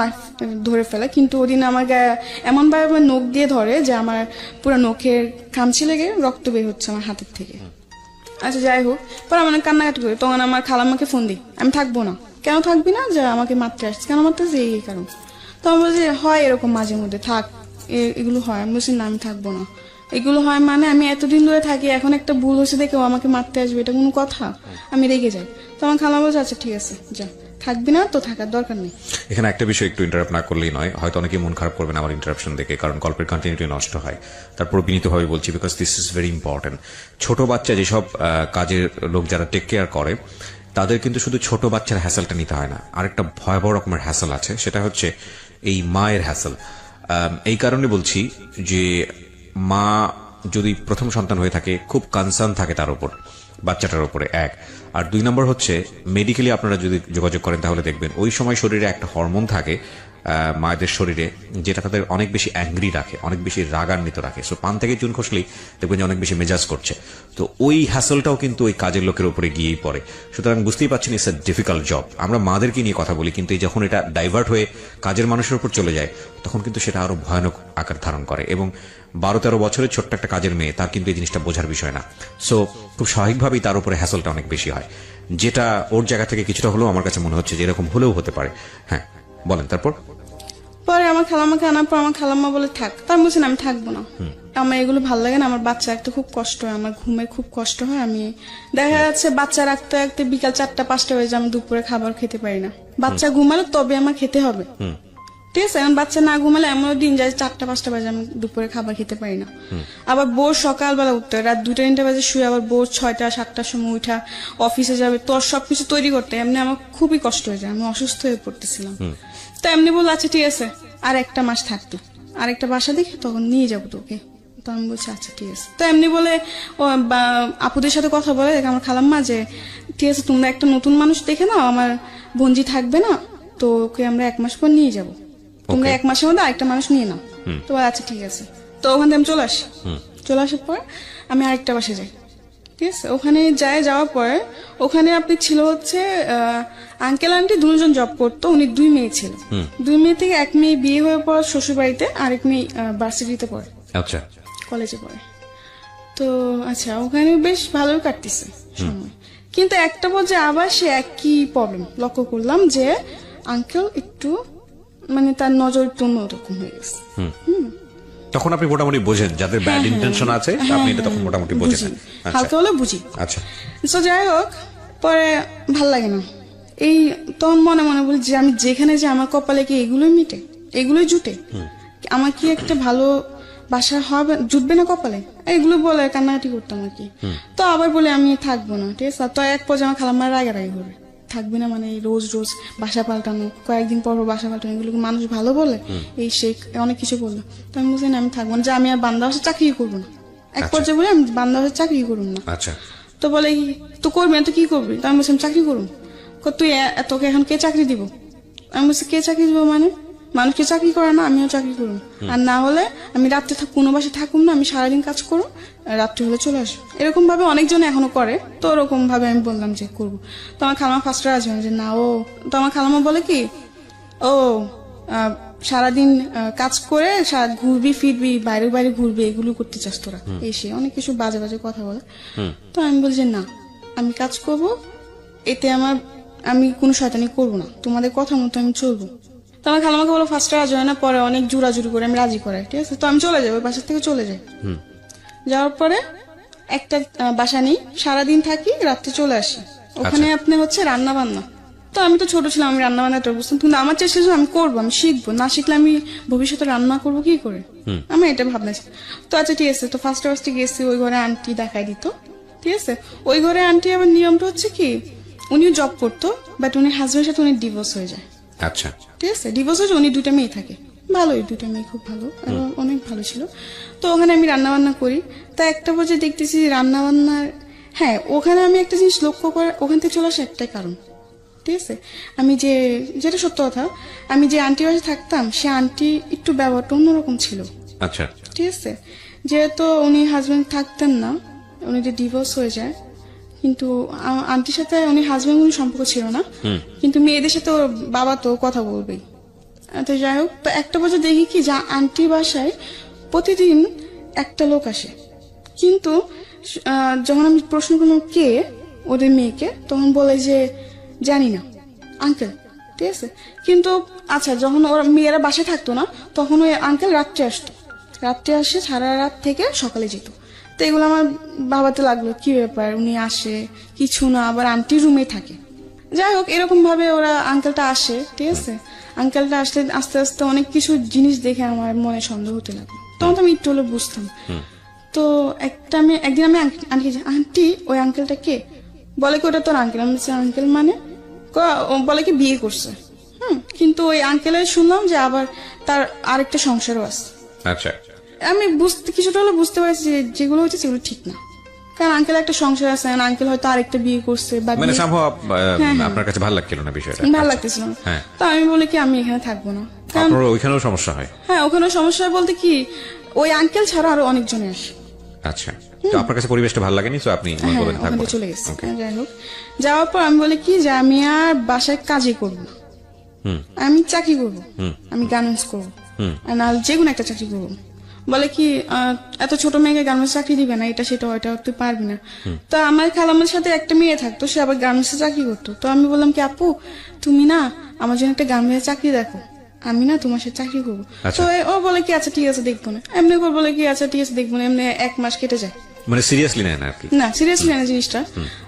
ধরে ফেলে, কিন্তু ওদিন আমার গায়ে এমন ভাবে নখ দিয়ে ধরে যে আমার পুরো নখের খামচি লেগে রক্ত বের হচ্ছে আমার হাতের থেকে। আচ্ছা যাই হোক, পরে আমার কান্নাকাটি করি, তখন আমার খালাম্মাকে ফোন দিই, আমি থাকবো না। কেন থাকবি না? যে আমাকে মারতে আসছে, কেন মারতে আসছে, এই কারণ। তো আমি বলছি হয় এরকম মাঝে মধ্যে, থাক, এগুলো হয়। আমি বলছি না আমি থাকবো না, এগুলো হয় মানে আমি এতদিন ধরে থাকি, এখন একটা ভুল হয়েছে দেখে ও আমাকে মারতে আসবে, এটা কোনো কথা? আমি রেগে যাই। তো আমার খালাম্মা বলছে আচ্ছা ঠিক আছে যা, থাকবি না তো থাকার দরকার নেই। এখানে একটা বিষয় একটু ইন্টারাপ্ট না করলেই নয়, হয়তো অনেকে মন খারাপ করবেন আমার ইন্টারাপশন দেখে, কারণ গল্পের কন্টিনিউটি নষ্ট হয়। তারপর বিনীতভাবে বলছি, because this is very important. ছোট বাচ্চা যেসব কাজের লোক যারা টেক কেয়ার করে, তাদের কিন্তু শুধু ছোট বাচ্চার হ্যাসেলটা নিতে হয় না, আরেকটা ভয়াবহ রকমের হ্যাসেল আছে, সেটা হচ্ছে এই মায়ের হ্যাসেল। এই কারণে বলছি যে মা যদি প্রথম সন্তান হয়ে থাকে, খুব কনসার্ন থাকে তার উপর, বাচ্চাটার উপরে, এক। আর 2 নম্বর হচ্ছে মেডিকেলি আপনারা যদি যোগাযোগ করেন তাহলে দেখবেন ওই সময় শরীরে একটা হরমোন থাকে মায়েদের শরীরে, যেটা তাদের অনেক বেশি অ্যাংরি রাখে, অনেক বেশি রাগান্বিত রাখে। সো পান থেকে চুন খসলেই দেখবেন যে অনেক বেশি মেজাজ করছে। তো ওই হ্যাসলটাও কিন্তু ওই কাজের লোকের উপরে গিয়েই পড়ে। সুতরাং বুঝতেই পারছেন ইটস এ ডিফিকাল্ট জব। আমরা মাদেরকে নিয়ে কথা বলি, কিন্তু যখন এটা ডাইভার্ট হয়ে কাজের মানুষের উপর চলে যায়, তখন কিন্তু সেটা আরো ভয়ানক আকার ধারণ করে। এবং 12-13 বছরের ছোট্ট একটা কাজের মেয়ে, তার কিন্তু এই জিনিসটা বোঝার বিষয় না। সো খুব স্বাভাবিকভাবেই তার উপরে হ্যাসলটা অনেক বেশি হয়, যেটা ওর জায়গা থেকে কিছুটা হলেও আমার কাছে মনে হচ্ছে যে এরকম হলেও হতে পারে। হ্যাঁ বলেন। তারপর পরে আমার খালাম্মাকে আনার পর আমার খালাম্মা বলে থাক, তার বলছেন আমি থাকবো না, আমার এগুলো ভালো লাগে না, আমার বাচ্চা রাখতে খুব কষ্ট হয়, আমার ঘুমের খুব কষ্ট হয়, আমি দেখা যাচ্ছে বাচ্চা রাখতে রাখতে বিকাল 4টা-5টা হয়ে যায়, আমি দুপুরে খাবার খেতে পারি না। বাচ্চা ঘুমালে তবে আমার খেতে হবে, ঠিক আছে, এখন বাচ্চা না ঘুমালে এমন দিন যায় 4টা-5টা বাজে আমি দুপুরে খাবার খেতে পারি না। আবার বোর সকালবেলা উঠতে হয়, রাত 2টা-3টা বাজে শুয়ে আবার বোর 6টা-7টার সময় উঠা অফিসে যাবে, তোর সবকিছু তৈরি করতে এমনি আমার খুবই কষ্ট হয়ে যায়, আমি অসুস্থ হয়ে পড়তেছিলাম। তো এমনি বললো আচ্ছা ঠিক আছে আর 1টা মাস থাকতো, আর একটা বাসা দেখে তখন নিয়ে যাবো তোকে। তো আমি বলছি আচ্ছা ঠিক আছে। তো এমনি বলে আপুদের সাথে কথা বলে আমার খালাম্মা যে ঠিক আছে তোমরা একটা নতুন মানুষ দেখে নাও, আমার বোনজি থাকবে না, তো ওকে আমরা 1 মাস পর নিয়ে যাবো, তোমরা 1 মাসের মধ্যে আরেকটা মানুষ নিয়ে নাও। তো আচ্ছা ঠিক আছে। তো ওখান থেকে আমি চলে আসি, চলে আসার পর আমি আরেকটা বাসে যাই, ঠিক আছে, ওখানে যাওয়ার পরে ওখানে আপনি ছিল হচ্ছে আঙ্কেল আন্টি 2জন জব করতো, উনি 2 মেয়ে ছিল, 2 মেয়ে থেকে 1 মেয়ে বিয়ে হয়ে পর শ্বশুর বাড়িতে, আরেক মেয়ে ভার্সিটিতে পড়ে, আচ্ছা কলেজে পড়ে। তো আচ্ছা ওখানে বেশ ভালোই কাটতেছে সময়, কিন্তু একটা পর্যায়ে আবার সে একই প্রবলেম লক্ষ্য করলাম যে আঙ্কেল একটু মানে তার নজর একটু অন্যরকম হয়ে গেছে। তখন আপনি মোটামুটি বোঝেন যাদের ব্যাড ইন্টেনশন আছে, আপনি এটা তখন মোটামুটি বোঝেন। বুঝি, আচ্ছা হালকা হলে বুঝি। আচ্ছা তো যাই হোক, পরে ভাল লাগে না। এই তখন মনে মনে বলি যে আমি যেখানে যে আমার কপালে কি এগুলোই মিটে, এগুলোই জুটে, আমার কি একটা ভালো বাসা হবে, জুটবে না কপালে, এগুলো বলে কান্নাকাটি করতাম আর কি। তো আবার বলে আমি থাকবো না, ঠিক আছে। তো এক পর্যায়ে আমার খালাম্মার রাগারাগি হবে, থাকবি না মানে রোজ রোজ বাসা পাল্টানো, কয়েকদিন পর পর বাসা পাল্টানো, এগুলো মানুষ ভালো বলে, এই সে অনেক কিছু বললো। তো আমি বুঝি না আমি থাকবো না, যে আমি আর বান্দা বাসা চাকরি করবো না। এক পর্যায়ে বলে আমি বান্দা বাসা চাকরি করবো না। আচ্ছা তো বলে তো করবি না তো কি করবি? তো আমি বলছিলাম চাকরি করুন। তুই তোকে এখন কে চাকরি দিব? আমি বলছি কে চাকরি দিব মানে, মানুষকে চাকরি করে না, আমিও চাকরি করুন। আর না হলে আমি রাত্রে কোনো বাসে থাকুম না, আমি সারাদিন কাজ করুন, রাত্রে হলে চলে আসবো। এরকম ভাবে অনেকজন এখনো করে। তো ওরকম ভাবে আমি বললাম যে করবো। তো আমার খালামা ফার্স্ট রাজি হয় যে না ও, তো আমার খালামা বলে কি ও সারাদিন কাজ করে ঘুরবি ফিরবি, বাইরে বাইরে ঘুরবি, এগুলো করতে চাস তোরা, এসে অনেক কিছু বাজে বাজে কথা বলে। তো আমি বলছি না, আমি কাজ করব, এতে আমি কোনো শয়তানি করবো না, তোমাদের কথা মতো আমি চলবো। তো আমার খালামাকে বলো ফার্স্ট রাজি হয় না, পরে অনেক জোরাজুরি করে আমি রাজি করাই, ঠিক আছে। তো আমি চলে যাই, ওই বাসার থেকে চলে যাই। যাওয়ার পরে একটা বাসা নেই, সারাদিন থাকি, রাত্রে চলে আসি। ওখানে আপনি হচ্ছে রান্না বান্না। তো আমি তো ছোট ছিলাম, আমি রান্না বান্নাটা বুঝতাম, কিন্তু আমার চেষ্টা ছিল আমি করবো, আমি শিখবো, না শিখলে আমি ভবিষ্যতে রান্না করবো কি করে, আমি এটা ভাবনা ছিল। তো আচ্ছা ঠিক আছে, তো ফার্স্টে গেছি, ওই ঘরে আন্টি দেখাই দিত, ঠিক আছে। ওই ঘরে আন্টি আবার নিয়মটা হচ্ছে কি, উনিও জব করতো, বাট উনি হাজবেন্ডের সাথে উনি ডিভোর্স হয়ে যায়। আচ্ছা ঠিক আছে, ডিভোর্স হয়েছে, উনি 2টা মেয়ে থাকে, ভালোই, 2টা মেয়ে খুব ভালো, অনেক ভালো ছিল। তো ওখানে আমি রান্না বান্না করি। তা একটা পর্যায়ে দেখতেছি রান্না বান্নার, হ্যাঁ ওখানে আমি একটা জিনিস লক্ষ্য করে, ওখান থেকে চলে আসা একটাই কারণ, ঠিক আছে। আমি যেটা সত্য কথা, আমি যে আন্টির বাসায় থাকতাম, সে আন্টি একটু ব্যবহারটা অন্যরকম ছিল। আচ্ছা ঠিক আছে, যেহেতু উনি হাজবেন্ড থাকতেন না, উনি যে ডিভোর্স হয়ে যায়, কিন্তু আন্টির সাথে উনি হাজবেন্ড কোনো সম্পর্ক ছিল না, কিন্তু মেয়েদের সাথে ওর বাবা তো কথা বলবেই। তো যাই হোক, তো একটা বছর দেখি কি যা আন্টির বাসায় প্রতিদিন একটা লোক আসে, কিন্তু যখন আমি প্রশ্ন করলাম কে ওদের মেয়েকে, তখন বলে যে জানি না আঙ্কেল, ঠিক আছে। কিন্তু আচ্ছা, যখন ওর মেয়েরা বাসায় থাকতো না, তখন ওই আঙ্কেল রাত্রে আসতো, রাত্রে আসে সারা রাত থেকে সকালে যেত। তো এগুলো আমার ভাবাতে লাগলো কি ব্যাপার, উনি আসে কিছু না, আবার আন্টির রুমে থাকে। যাই হোক, এরকম ভাবে ওরা আঙ্কেলটা আসে, ঠিক আছে। আঙ্কেলটা আসলে আস্তে আস্তে অনেক কিছু জিনিস দেখে আমার মনে সন্দেহ হতে লাগলো, তখন তো আমি একটু হলে বুঝতাম। তো একদিন আমি আন্টি ওই আঙ্কেলটা কে? বলে কি ওটা তোর আঙ্কেল। আমি বলছি আঙ্কেল মানে? বলে কি বিয়ে করছে। কিন্তু ওই আঙ্কেলের শুনলাম যে আবার তার আরেকটা সংসারও আছে। আচ্ছা আমি কিছুটা হলে বুঝতে পারছি যে যেগুলো হচ্ছে সেগুলো ঠিক না, কারণ আঙ্কেল একটা সংসার আছে, আঙ্কেল হয়তো আরেকটা বিয়ে করছে, বা মানে আপনার কাছে ভালো লাগছিল না বিষয়টা? ভালো লাগতেছিল না। তো আমি বলি কি আমি এখানে থাকবো না, কারণ আপনার ওইখানেও সমস্যা হয়? হ্যাঁ, ওখানেও সমস্যা হয় বলতে কি, ওই আঙ্কেল ছাড়া আরো অনেকজনে আসে। আচ্ছা, তো আপনার কাছে পরিবেশটা ভালো লাগেনি, তো আপনি ওখানে চলে গেছি। যাই হোক, যাওয়ার পর আমি বলি কি যে আমি আর বাসায় কাজই করবো না, আমি চাকরি করবো, আমি গার্মেন্টস করবো, আর নাহলে যে কোনো একটা চাকরি করবো। বলে কি এত ছোট মেয়েকে গার্মেন্টস চাকরি দিবে না, এটা সেটা ওইটা তুই পারবি না। তো আমার খালামের সাথে একটা মেয়ে থাকতো, সে আবার গার্মেন্টসে চাকরি করতো। তো আমি বললাম কি আপু, তুমি না আমার জন্য একটা গার্মেন্টসে চাকরি দেখো, আমি না তোমার সাথে চাকরি করবো। তো ও বলে কি আচ্ছা ঠিক আছে দেখবো না, এমনি করে বলে কি আচ্ছা ঠিক আছে দেখবো না, এমনি 1 মাস কেটে যায়। মানে সিরিয়াসলি নেয় না আর কি? না, সিরিয়াসলি নেয় না জিনিসটা।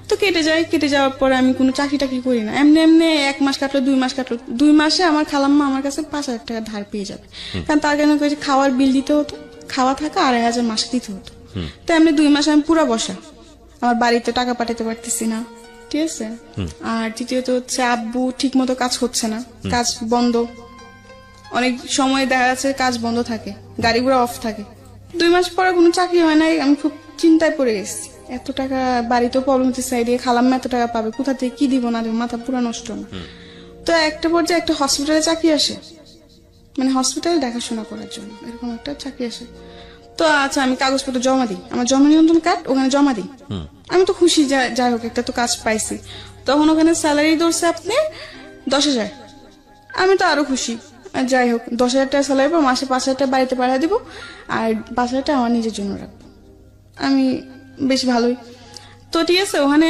তো কেটে যাওয়ার পরে আমি কোনো চাকরি টাকরি করি না, এমনি 1 মাস কাটলো, 2 মাস কাটলো, 2 মাসে আমার খালাম্মা আমার কাছে 5,000 টাকা ধার পেয়ে যাবে, কারণ তার জন্য খাওয়ার বিল দিতে হতো, খাওয়া থাকা 2,500 মাসে দিতে হতো। তো এমনি 2 মাস আমি পুরা বসা, আমার বাড়িতে টাকা পাঠাতে পারতেছি না, ঠিক আছে। আর দ্বিতীয়ত হচ্ছে আব্বু ঠিক মতো কাজ হচ্ছে না, কাজ বন্ধ, অনেক সময় দেখা যাচ্ছে কাজ বন্ধ থাকে, গাড়ি ঘোড়া অফ থাকে। 2 মাস পরে কোনো চাকরি হয় নাই, আমি খুব চিন্তায় পড়ে গেছি, এত টাকা বাড়িতেও প্রবলেম হচ্ছে, সাইডে খালাম্মা এত টাকা পাবে কোথা থেকে, কি দিব না দিব, মাথা পুরো নষ্ট না। তো একটা পর্যায়ে একটা হসপিটালে চাকরি আসে, মানে হসপিটালে দেখাশোনা করার জন্য এরকম একটা চাকরি আসে। তো আচ্ছা আমি কাগজপত্র জমা দিই, আমার জন্ম নিবন্ধন কার্ড ওখানে জমা দিই, আমি তো খুশি, যাই হোক একটা তো কাজ পাইছি। তখন ওখানে স্যালারি ধরছে আপনি 10,000, আমি তো আরো খুশি। যাই হোক 10,000 টাকা স্যালারি পর মাসে 5,000 টাকা বাড়িতে পাঠিয়ে দিব, আর 5,000 টাকা আমার নিজের জন্য রাখবো, আমি বেশ ভালোই। তো ঠিক আছে, ওখানে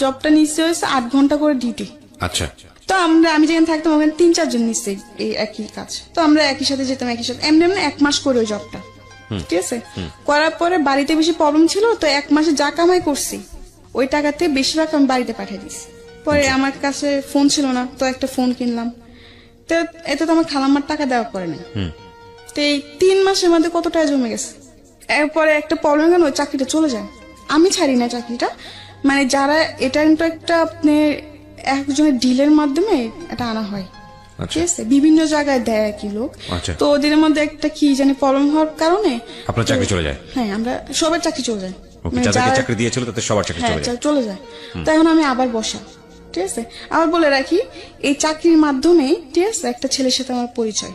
জবটা নিচ্ছে হয়েছে 8 ঘন্টা করে ডিউটি। আচ্ছা, তো আমি যেখানে থাকতাম ওখানে 3-4 জন নিচ্ছে এই একই কাজ। তো আমরা একই সাথে যেতাম, একই সাথে এমনি 1 মাস করে ওই জবটা, ঠিক আছে। করার পরে বাড়িতে বেশি প্রবলেম ছিল, তো 1 মাসে যা কামাই করছি ওই টাকাতে বেশিরভাগ আমি বাড়িতে পাঠিয়ে দিছি। পরে আমার কাছে ফোন ছিল না, তো একটা ফোন কিনলাম। তো এতে তো আমার খালাম্মার টাকা দেওয়া পড়ে না। তো এই 3 মাসের মধ্যে কত টাকা জমে গেছে। এরপরে একটা প্রবলেম কেন, ওই চাকরিটা চলে যায়। আমি ছাড়ি না চাকরিটা, মানে যারা এটা কিন্তু একটা আপনি একজনের ডিলের মাধ্যমে এটা আনা হয়, আচ্ছা। ঠিক আছে, বিভিন্ন জায়গায় দেয় কি লোক। আচ্ছা। তো ওদের মধ্যে একটা কি জানি প্রবলেম হওয়ার কারণে আপনার চাকরি চলে যায়? হ্যাঁ, আমরা সবার চাকরি চলে যায়। ওকে, মানে যাদেরকে যারা- চাকরি দিয়েছিল তাদের সবার চাকরি হ্যাঁ, চলে যায়। চলে যায়। তো এখন আমি আবার বসা, ঠিক আছে। আবার বলে রাখি, এই চাকরির মাধ্যমে ঠিক আছে একটা ছেলের সাথে আমার পরিচয়।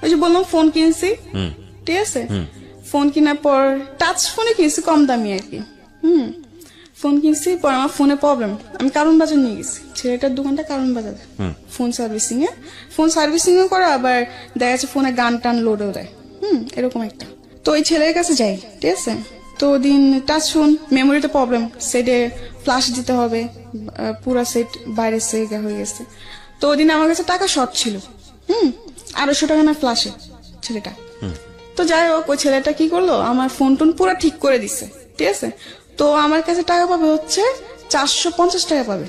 ওই যে বললাম ফোন কিনছি, ঠিক আছে। ফোন কেনার পর টাচ ফোনে কিনছি, কম দামি আর কি। ফোন কিনছি, পর আমার ফোনে প্রবলেম, আমি কারণ বাজার নিয়ে গেছি, ছেলেটার দোকানটা কারণ বাজার, ফোন সার্ভিসিং এ করা, আবার দেখা যাচ্ছে ফোনে গান টান লোডও দেয়, এরকম একটা। তো ওই ছেলের কাছে যাই, ঠিক আছে। তো ওদিন টাচ ফোন, মেমোরিতে প্রবলেম, সেটে ফ্লাশ দিতে হবে, পুরা সেট বাইরে সেগা হয়ে গেছে। তো ওদিন আমার কাছে টাকা শর্ট ছিল, 250 টাকা না ফ্লাশে ছেলেটা। তো যাই হোক, ওই ছেলেটা কি করলো, আমার ফোন টোন পুরো ঠিক করে দিছে, ঠিক আছে। তো আমার কাছে টাকা পাবে হচ্ছে 450 টাকা পাবে,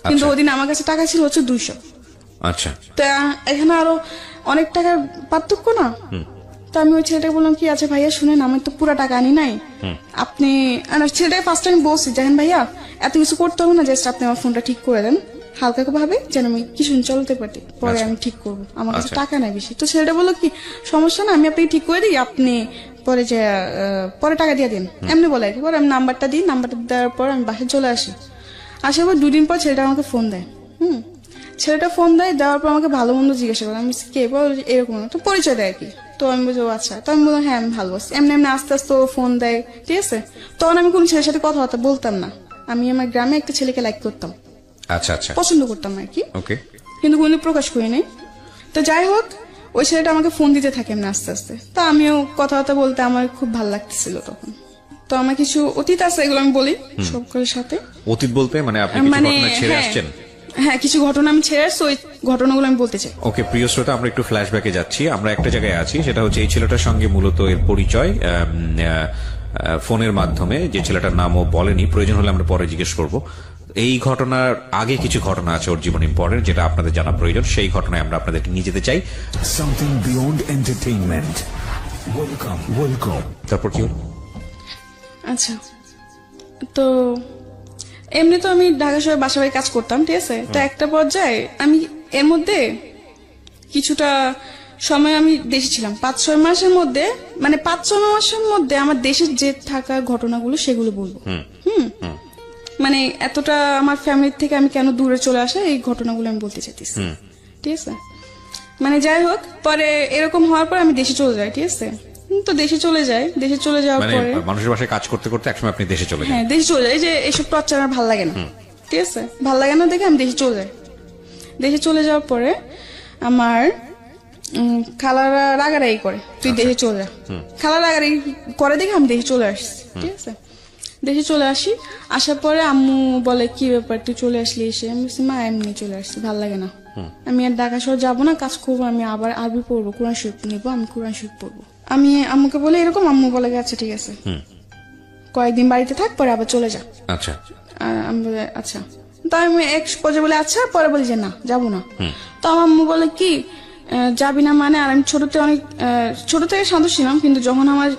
কিন্তু ওদিন আমার কাছে টাকা ছিল হচ্ছে 200। আচ্ছা, তা এখানে আরো অনেক টাকার পার্থক্য না। তো আমি ওই ছেলেটাকে বললাম কি, আচ্ছা ভাইয়া শুনেন, আমি তো পুরো টাকা আনি নাই, আপনি ছেলেটাকে ফার্স্ট টাইম বলছি, দেখেন ভাইয়া এত কিছু করতে হবে না, জাস্ট আপনি আমার ফোনটা ঠিক করে দেন হালকা ভাবে, যেন আমি কিছু চলতে পারি, পরে আমি ঠিক করবো, আমার কাছে টাকা নাই বেশি। তো ছেলেটা বললো কি, সমস্যা না, আমি আপনাকে ঠিক করে দিই, আপনি পরে যে পরে টাকা দিয়ে দিন, এমনি বলে আর কি। পরে আমি নাম্বারটা দিই, নাম্বারটা দেওয়ার পর আমি বাসায় চলে আসি। আসার পর 2 দিন পর ছেলেটা আমাকে ফোন দেয়। ছেলেটা ফোন দেওয়ার পর আমাকে ভালো মন্দ জিজ্ঞাসা করে, আমি কে বল, এরকম তো পরিচয় দেয় আর কি। তো আমি বলছি আচ্ছা। তো আমি বললাম হ্যাঁ আমি ভালো আছি। এমনি আস্তে আস্তে ও ফোন দেয়, ঠিক আছে। তখন আমি কোন ছেলের সাথে কথাবার্তা বলতাম না, আমি আমার গ্রামে একটা ছেলেকে লাইক করতাম, আচ্ছা, আচ্ছা, পছন্দ করতাম আর কি, ওকে। কিন্তু কোনো প্রকাশ করি নাই। তো যাই হোক, ওই ছেলেটা আমাকে ফোন দিতে থাকে এমনি আস্তে আস্তে। তো আমিও কথাবার্তা বলতে আমার খুব ভালো লাগতেছিল তখন। তো আমার কিছু অতীত আছে, এগুলো আমি বলি সকলের সাথে। অতীত বলতে মানে আপনি কিছু মানে ঘটনা ছেড়ে হ্যাঁ, আসছেন? হ্যাঁ, কিছু ঘটনা আমি ছেড়ে আসছি, ওই ঘটনাগুলো আমি বলতে চাই। ওকে, প্রিয় শ্রোতা, আমরা একটু ফ্ল্যাশব্যাকে যাচ্ছি। আমরা একটা জায়গায় আছি, সেটা হচ্ছে এই ছেলেটার সঙ্গে মূলত এর পরিচয় ফোনের মাধ্যমে। যে ছেলেটার নামও বলেনি, প্রয়োজন হলে আমরা পরে জিজ্ঞেস করব। এই ঘটনার আগে কিছু ঘটনা আছে ওর জীবন ইম্পর্টেন্ট, যেটা আপনাদের জানা প্রয়োজন। সেই ঘটনায় আমরা আপনাদেরকে নিয়ে যেতে চাই। Something beyond entertainment. Welcome. তারপর কি হলো? আচ্ছা, তো এমনি তো আমি ঢাকা শহরে বাসা বাড়ি কাজ করতাম, ঠিক আছে। তো একটা পর্যায়ে আমি এর মধ্যে কিছুটা সময় আমি দেশে ছিলাম, 5-6 মাসের মধ্যে, মানে 5-6 মাসের মধ্যে আমার দেশের যে থাকা ঘটনাগুলো সেগুলো বলবো। মানে এতটা আমার ফ্যামিলির থেকে আমি কেন দূরে চলে আসা, এই ঘটনাগুলো আমি বলতে চাইতেছি, ঠিক আছে। মানে যাই হোক, পরে এরকম হওয়ার পর আমি দেশে চলে যাই, ঠিক আছে। তো দেশে চলে যাওয়ার মানে পরে মানুষের বাসায় কাজ করতে করতে একসময় আপনি দেশে চলে যান? হ্যাঁ, দেশে চলে যাই। যে এসব টর্চার আমার ভালো লাগে না, ঠিক আছে, ভালো লাগে না দেখে আমি দেশে চলে যাই। দেশে চলে যাওয়ার পরে আমার খালারা রাগারাগি করে, তুই দেশে চলে যা। খালা রাগারাগি করে দেখে আমি দেশে চলে আসছি, ঠিক আছে। দেশে চলে আসি, আসার পরে আম্মু বলে কি ব্যাপার তুই চলে আসলি এসে। আমি বলছি মা এমনি চলে আসছি, ভালো লাগে না, আমি আর ঢাকা শহর যাবো না, কাজ করবো, আমি আবার আরবি পড়বো, কোরআন শরীফ নিবো, আমি কোরআন শরীফ পড়বো। আমি আম্মুকে বলে এরকম, আম্মু বলে আচ্ছা ঠিক আছে, কয়েকদিন বাড়িতে থাক, পরে আবার চলে যা। আচ্ছা, আর আমি বলে আচ্ছা। তো আমি এক পর্যায়ে বলে আচ্ছা, পরে বলি যে না যাবো না। তো আমার আম্মু বলে কি যাবি না মানে, আর আমি ছোট থেকে শান্ত ছিলাম, কিন্তু যখন আমার